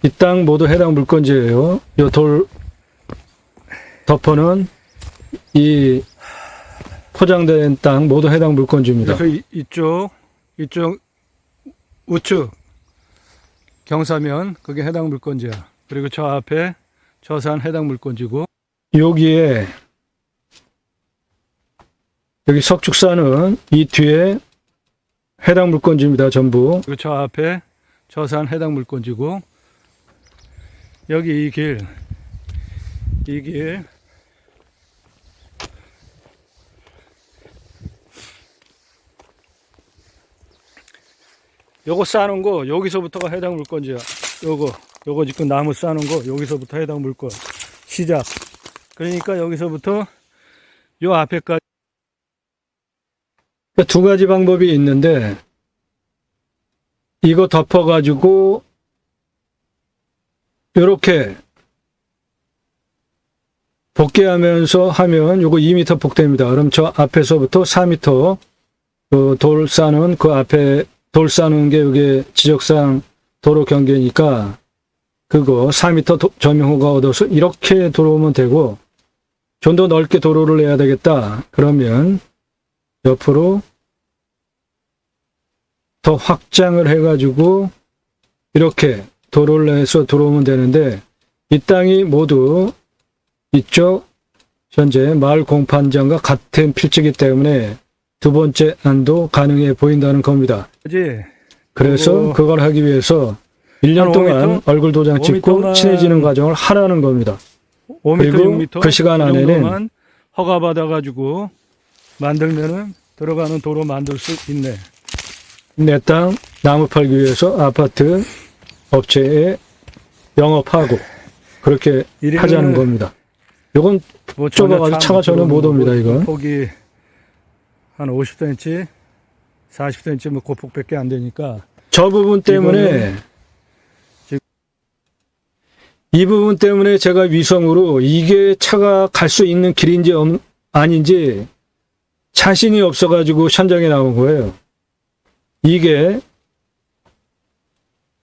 이 땅 모두 해당 물건지예요. 요 돌 덮어는 이 포장된 땅 모두 해당 물건지입니다. 그래서 이쪽 우측 경사면, 그게 해당 물건지야. 그리고 저 앞에 저 산 해당 물건지고, 여기 석축사는 이 뒤에 해당 물건지입니다. 전부. 그리고 저 앞에 저 산 해당 물건지고, 여기 이 길 요거 싸는 거 여기서부터가 해당 물건지야. 요거 지금 나무 싸는 거 여기서부터 해당 물건 시작. 그러니까 여기서부터 요 앞에까지. 두 가지 방법이 있는데, 이거 덮어가지고 이렇게 복귀하면서 하면 요거 2m 복대입니다. 그럼 저 앞에서부터 4m 돌 싸는 그 앞에 돌 싸는 게 이게 지적상 도로 경계니까 그거 4m 점용호가 얻어서 이렇게 들어오면 되고, 좀 더 넓게 도로를 내야 되겠다. 그러면 옆으로 더 확장을 해가지고 이렇게 도로를 내서 들어오면 되는데, 이 땅이 모두 이쪽 현재 마을 공판장과 같은 필지이기 때문에 두 번째 안도 가능해 보인다는 겁니다. 그래서 그걸 하기 위해서 1년 동안 5m? 얼굴 도장 찍고 5m만 친해지는 과정을 하라는 겁니다. 5m, 그리고 6m 그 시간 안에는 허가 받아가지고 만들면은 들어가는 도로 만들 수 있네. 내 땅 나무 팔기 위해서 아파트 업체에 영업하고 그렇게 하자는 겁니다. 이건 뭐 좁아가지고 차가 전혀 못 옵니다. 이건 폭이 한 50cm, 40cm 뭐 고폭밖에 안 되니까 저 부분 때문에 이 부분 때문에 제가 위성으로 이게 차가 갈 수 있는 길인지 아닌지 자신이 없어가지고 현장에 나온 거예요. 이게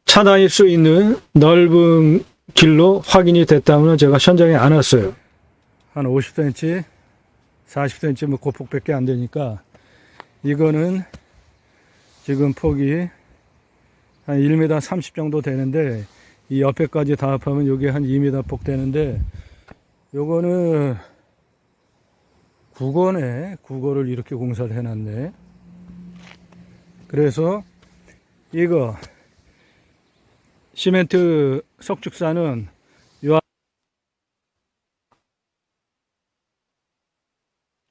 차 다닐 수 있는 넓은 길로 확인이 됐다면 제가 현장에 안 왔어요. 한 50cm, 40cm 뭐 고폭밖에 안 되니까 이거는 지금 폭이 한 1m 30 정도 되는데 이 옆에까지 다 합하면 여기 한 2m 폭 되는데 요거는 국어를 이렇게 공사를 해놨네. 그래서 이거 시멘트 석축사는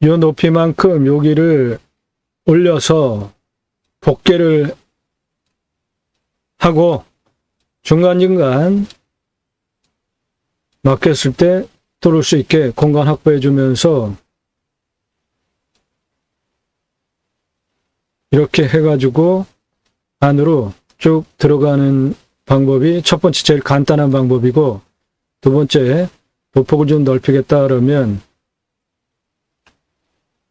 이 높이만큼 여기를 올려서 복개를 하고 중간중간 막혔을 때 들어올 수 있게 공간 확보해 주면서 이렇게 해가지고 안으로 쭉 들어가는 방법이 첫 번째 제일 간단한 방법이고, 두 번째 도폭을 좀 넓히겠다 그러면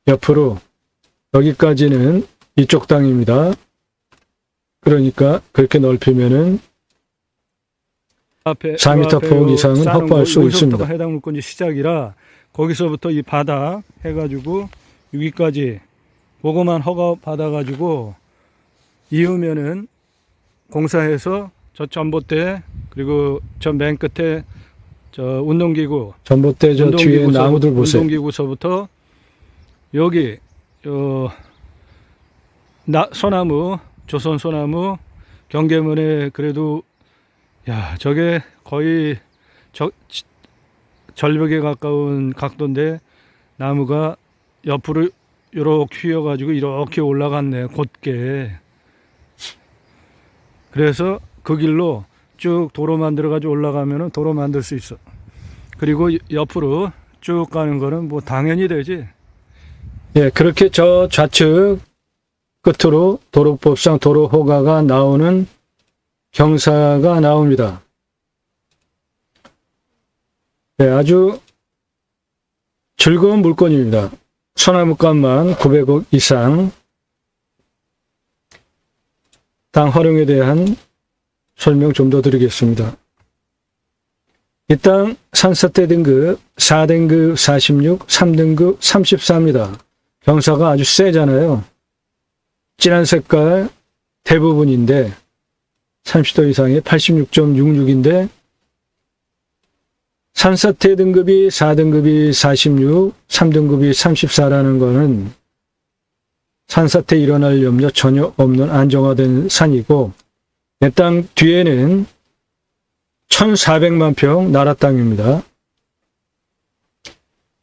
옆으로 여기까지는 이쪽 땅입니다. 그러니까 그렇게 넓히면은 4m 폭 이상은 확보할 수 있습니다. 해당 물건지 시작이라 거기서부터 이 바닥 해가지고 여기까지 그거만 허가 받아가지고 이으면은 공사해서 저 전봇대 그리고 저 맨 끝에 저 운동기구 전봇대 저 뒤에 나무들 보세요. 운동기구서부터 여기 소나무 조선 소나무 경계문에 그래도 야 저게 거의 절벽에 가까운 각도인데 나무가 옆으로 이렇게 휘어가지고 이렇게 올라갔네 곧게. 그래서 그 길로 쭉 도로 만들어가지고 올라가면은 도로 만들 수 있어. 그리고 옆으로 쭉 가는 거는 뭐 당연히 되지. 예, 그렇게 저 좌측 끝으로 도로법상 도로 허가가 나오는 경사가 나옵니다. 네, 아주 즐거운 물건입니다. 소나무값만 900억 이상. 땅 활용에 대한 설명 좀 더 드리겠습니다. 이 땅 산사태 등급 4등급 46, 3등급 34입니다. 경사가 아주 세잖아요. 진한 색깔 대부분인데 30도 이상의 86.66인데 산사태 등급이 4등급이 46, 3등급이 34라는 거는 산사태 일어날 염려 전혀 없는 안정화된 산이고, 내 땅 뒤에는 1400만 평 나라 땅입니다.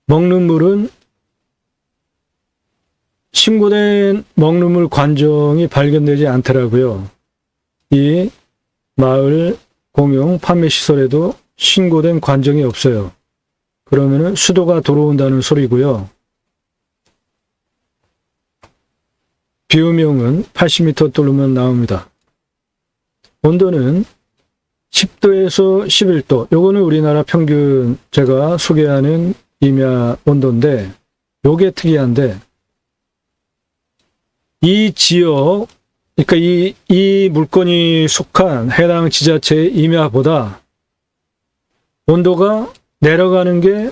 먹는 물은 신고된 먹는 물 관정이 발견되지 않더라고요. 이 마을 공용 판매시설에도 신고된 관정이 없어요. 그러면은 수도가 들어온다는 소리고요. 비움용은 80m 뚫으면 나옵니다. 온도는 10도에서 11도. 요거는 우리나라 평균 제가 소개하는 임야 온도인데 요게 특이한데 이 지역, 그러니까 이 물건이 속한 해당 지자체의 임야보다 온도가 내려가는 게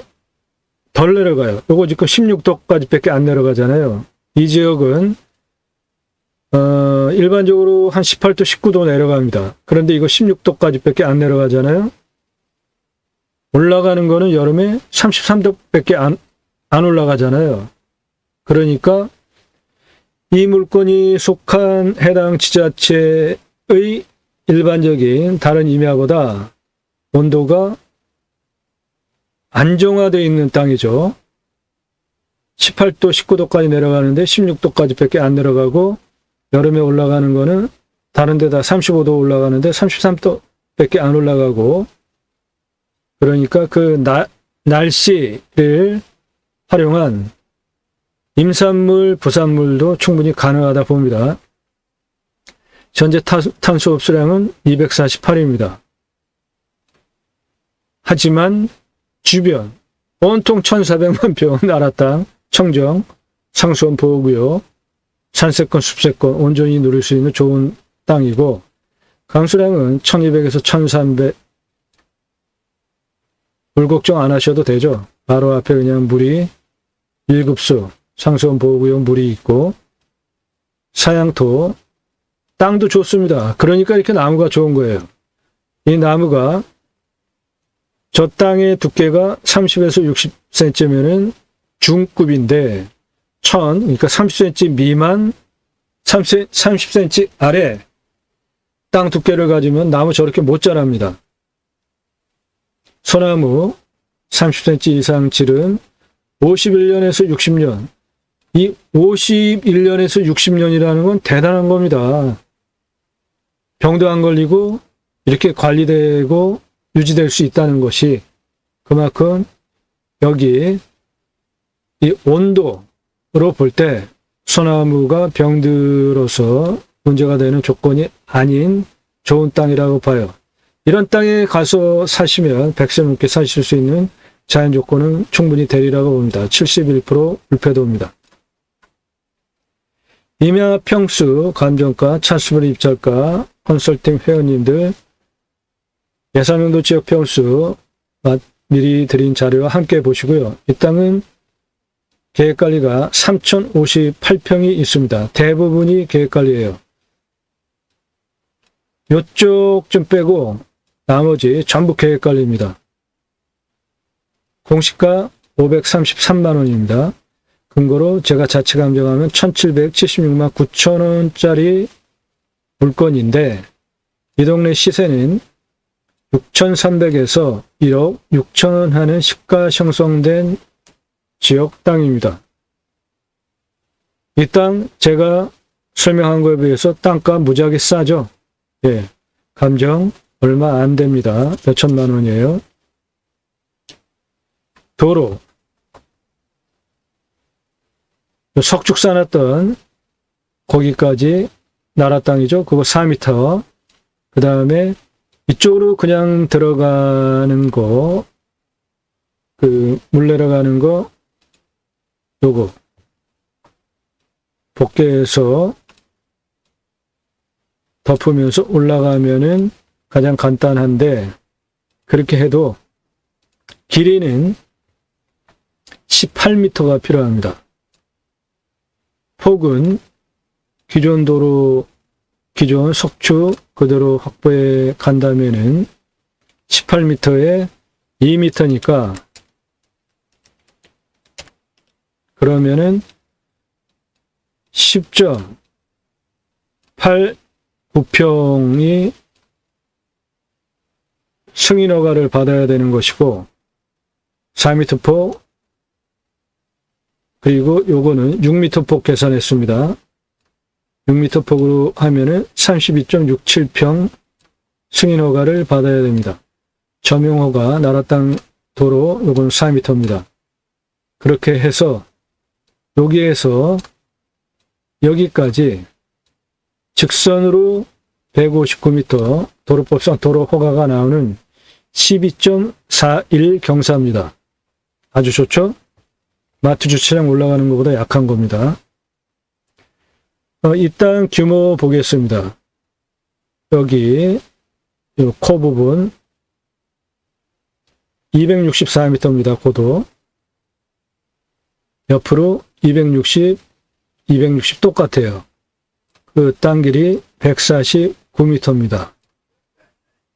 덜 내려가요. 요거 지금 16도까지밖에 안 내려가잖아요. 이 지역은 일반적으로 한 18도, 19도 내려갑니다. 그런데 이거 16도까지밖에 안 내려가잖아요. 올라가는 거는 여름에 33도밖에 안 올라가잖아요. 그러니까 이 물건이 속한 해당 지자체의 일반적인 다른 임야보다 온도가 안정화되어 있는 땅이죠. 18도, 19도까지 내려가는데 16도까지밖에 안 내려가고 여름에 올라가는 거는 다른 데다 35도 올라가는데 33도밖에 안 올라가고 그러니까 그 날씨를 활용한 임산물, 부산물도 충분히 가능하다 봅니다. 현재 탄소 흡수량은 248입니다. 하지만 주변 온통 1,400만 평 나라 땅, 청정, 상수원 보호구역, 산세권, 숲세권 온전히 누릴 수 있는 좋은 땅이고 강수량은 1200에서 1300. 물 걱정 안 하셔도 되죠. 바로 앞에 그냥 물이 1급수 상수원 보호구역 물이 있고 사양토 땅도 좋습니다. 그러니까 이렇게 나무가 좋은 거예요. 이 나무가 저 땅의 두께가 30에서 60cm면은 중급인데 그러니까 30cm 미만, 30cm 아래 땅 두께를 가지면 나무 저렇게 못 자랍니다. 소나무 30cm 이상 질은 51년에서 60년. 이 51년에서 60년이라는 건 대단한 겁니다. 병도 안 걸리고 이렇게 관리되고 유지될 수 있다는 것이 그만큼 여기 이 온도로 볼 때 소나무가 병들어서 문제가 되는 조건이 아닌 좋은 땅이라고 봐요. 이런 땅에 가서 사시면 100세 넘게 사실 수 있는 자연 조건은 충분히 되리라고 봅니다. 71% 물패도입니다. 임야 평수, 감정가, 차수별 입찰가, 컨설팅 회원님들 예산용도 지역 평수 미리 드린 자료와 함께 보시고요. 이 땅은 계획관리가 3,058평이 있습니다. 대부분이 계획관리예요. 이쪽 좀 빼고 나머지 전부 계획관리입니다. 공시가 533만 원입니다. 근거로 제가 자체 감정하면 1,776만 9천 원짜리 물건인데 이 동네 시세는 6,300에서 1억 6천 원 하는 시가 형성된 지역 땅입니다. 이 땅 제가 설명한 거에 비해서 땅가 무지하게 싸죠? 예, 감정 얼마 안 됩니다. 몇천만 원이에요. 도로 석축 쌓았던 거기까지 나라 땅이죠. 그거 4m. 그 다음에 이쪽으로 그냥 들어가는 거, 물 내려가는 거, 요거 복개해서 덮으면서 올라가면은 가장 간단한데 그렇게 해도 길이는 18m가 필요합니다. 폭은 기존 도로, 기존 석축 그대로 확보해 간다면은 18m에 2m니까 그러면은 10.89평이 승인 허가를 받아야 되는 것이고 4m 폭 그리고 요거는 6m 폭 계산했습니다. 6m 폭으로 하면은 32.67평 승인 허가를 받아야 됩니다. 점용 허가 나라 땅 도로 요건 4m입니다. 그렇게 해서 여기에서 여기까지 직선으로 159m 도로법상 도로 허가가 나오는 12.41 경사입니다. 아주 좋죠? 마트 주차장 올라가는 것보다 약한 겁니다. 이 땅 규모 보겠습니다. 여기 이 코 부분 264m입니다. 고도. 옆으로 260 똑같아요. 그 땅 길이 149m입니다.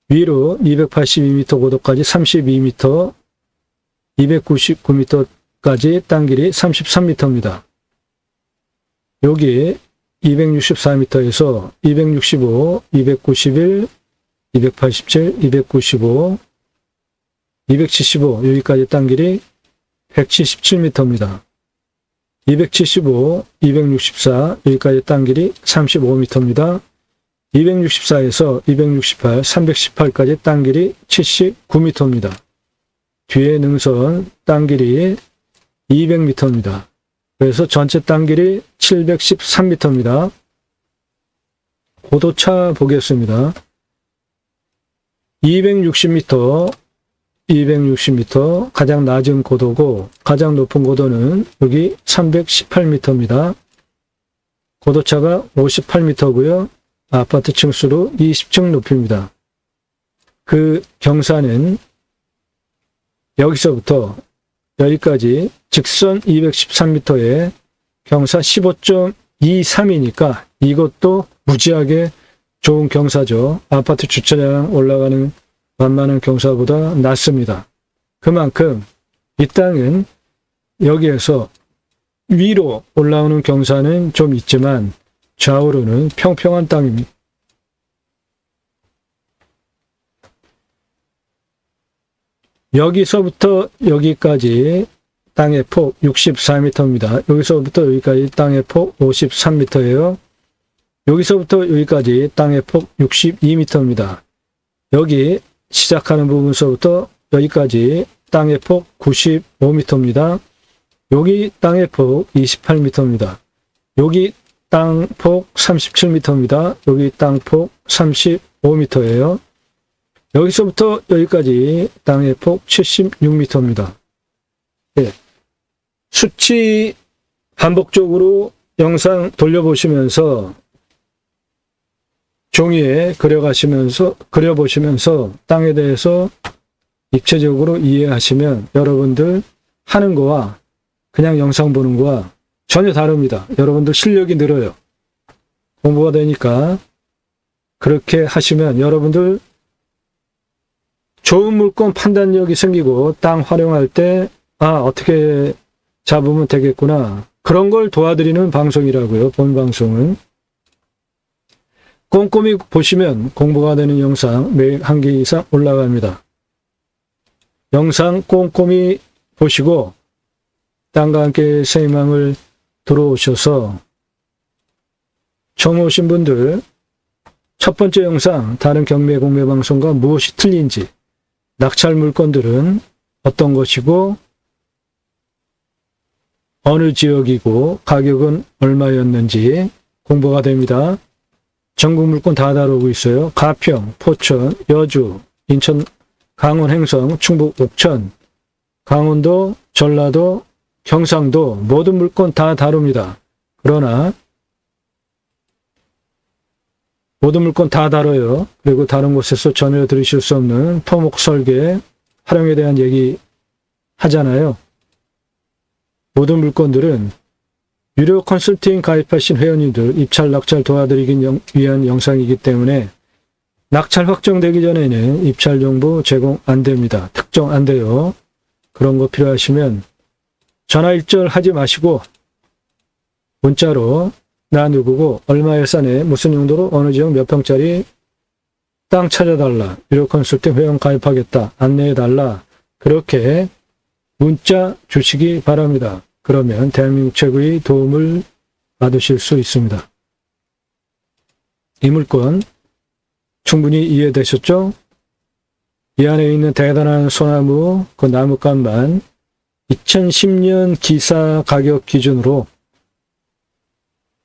위로 282m 고도까지 32m, 299m까지 땅 길이 33m입니다. 여기 264m에서 265, 291, 287, 295, 275 여기까지 땅 길이 177m입니다. 275, 264 여기까지 땅 길이 35m입니다. 264에서 268, 318까지 땅 길이 79m입니다. 뒤에 능선 땅 길이 200m입니다. 그래서 전체 땅 길이 713m입니다. 고도차 보겠습니다. 260m, 260m 가장 낮은 고도고 가장 높은 고도는 여기 318m입니다. 고도차가 58m고요. 아파트 층수로 20층 높입니다. 그 경사는 여기서부터 여기까지 직선 213m에 경사 15.23이니까 이것도 무지하게 좋은 경사죠. 아파트 주차장 올라가는 만만한 경사보다 낮습니다. 그만큼 이 땅은 여기에서 위로 올라오는 경사는 좀 있지만 좌우로는 평평한 땅입니다. 여기서부터 여기까지 땅의 폭 64m입니다. 여기서부터 여기까지 땅의 폭 53m예요. 여기서부터 여기까지 땅의 폭 62m입니다. 여기 시작하는 부분서부터 여기까지 땅의 폭 95m입니다. 여기 땅의 폭 28m입니다. 여기 땅 폭 37m입니다. 여기 땅 폭 35m예요. 여기서부터 여기까지 땅의 폭 76m입니다. 네. 수치 반복적으로 영상 돌려보시면서 종이에 그려보시면서 땅에 대해서 입체적으로 이해하시면 여러분들 하는 거와 그냥 영상 보는 거와 전혀 다릅니다. 여러분들 실력이 늘어요. 공부가 되니까 그렇게 하시면 여러분들 좋은 물건 판단력이 생기고 땅 활용할 때 어떻게 잡으면 되겠구나. 그런 걸 도와드리는 방송이라고요. 본 방송은. 꼼꼼히 보시면 공부가 되는 영상 매일 1개 이상 올라갑니다. 영상 꼼꼼히 보시고 땅과 함께 새 희망을 들어오셔서 처음 오신 분들 첫 번째 영상 다른 경매 공매 방송과 무엇이 틀린지 낙찰 물건들은 어떤 것이고 어느 지역이고 가격은 얼마였는지 공부가 됩니다. 전국 물건 다 다루고 있어요. 가평, 포천, 여주, 인천, 강원 행성, 충북 옥천, 강원도, 전라도, 경상도 모든 물건 다 다룹니다. 그러나 모든 물건 다 다뤄요. 그리고 다른 곳에서 전혀 들으실 수 없는 토목 설계, 활용에 대한 얘기 하잖아요. 모든 물건들은 유료 컨설팅 가입하신 회원님들 입찰 낙찰 도와드리기 위한 영상이기 때문에 낙찰 확정되기 전에는 입찰 정보 제공 안 됩니다. 특정 안 돼요. 그런 거 필요하시면 전화 일절 하지 마시고 문자로 나 누구고 얼마 예산에 무슨 용도로 어느 지역 몇 평짜리 땅 찾아달라. 유료 컨설팅 회원 가입하겠다. 안내해달라. 그렇게 문자 주시기 바랍니다. 그러면 대한민국 최고의 도움을 받으실 수 있습니다. 이 물건 충분히 이해되셨죠? 이 안에 있는 대단한 소나무, 그 나무값만 2010년 기사 가격 기준으로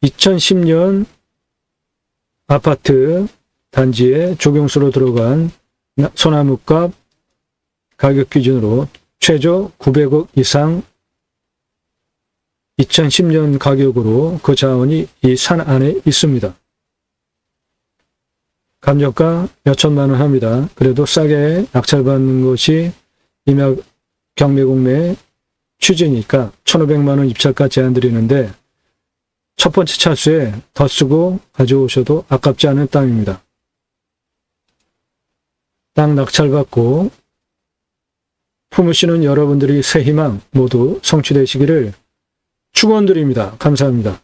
2010년 아파트 단지에 조경수로 들어간 소나무값 가격 기준으로 최저 900억 이상 2010년 가격으로 그 자원이 이 산 안에 있습니다. 감정가 몇천만 원 합니다. 그래도 싸게 낙찰받는 것이 임약 경매공매 취지니까 1,500만 원 입찰가 제한 드리는데 첫 번째 차수에 더 쓰고 가져오셔도 아깝지 않은 땅입니다. 땅 낙찰받고 품으시는 여러분들이 새 희망 모두 성취되시기를 축원드립니다. 감사합니다.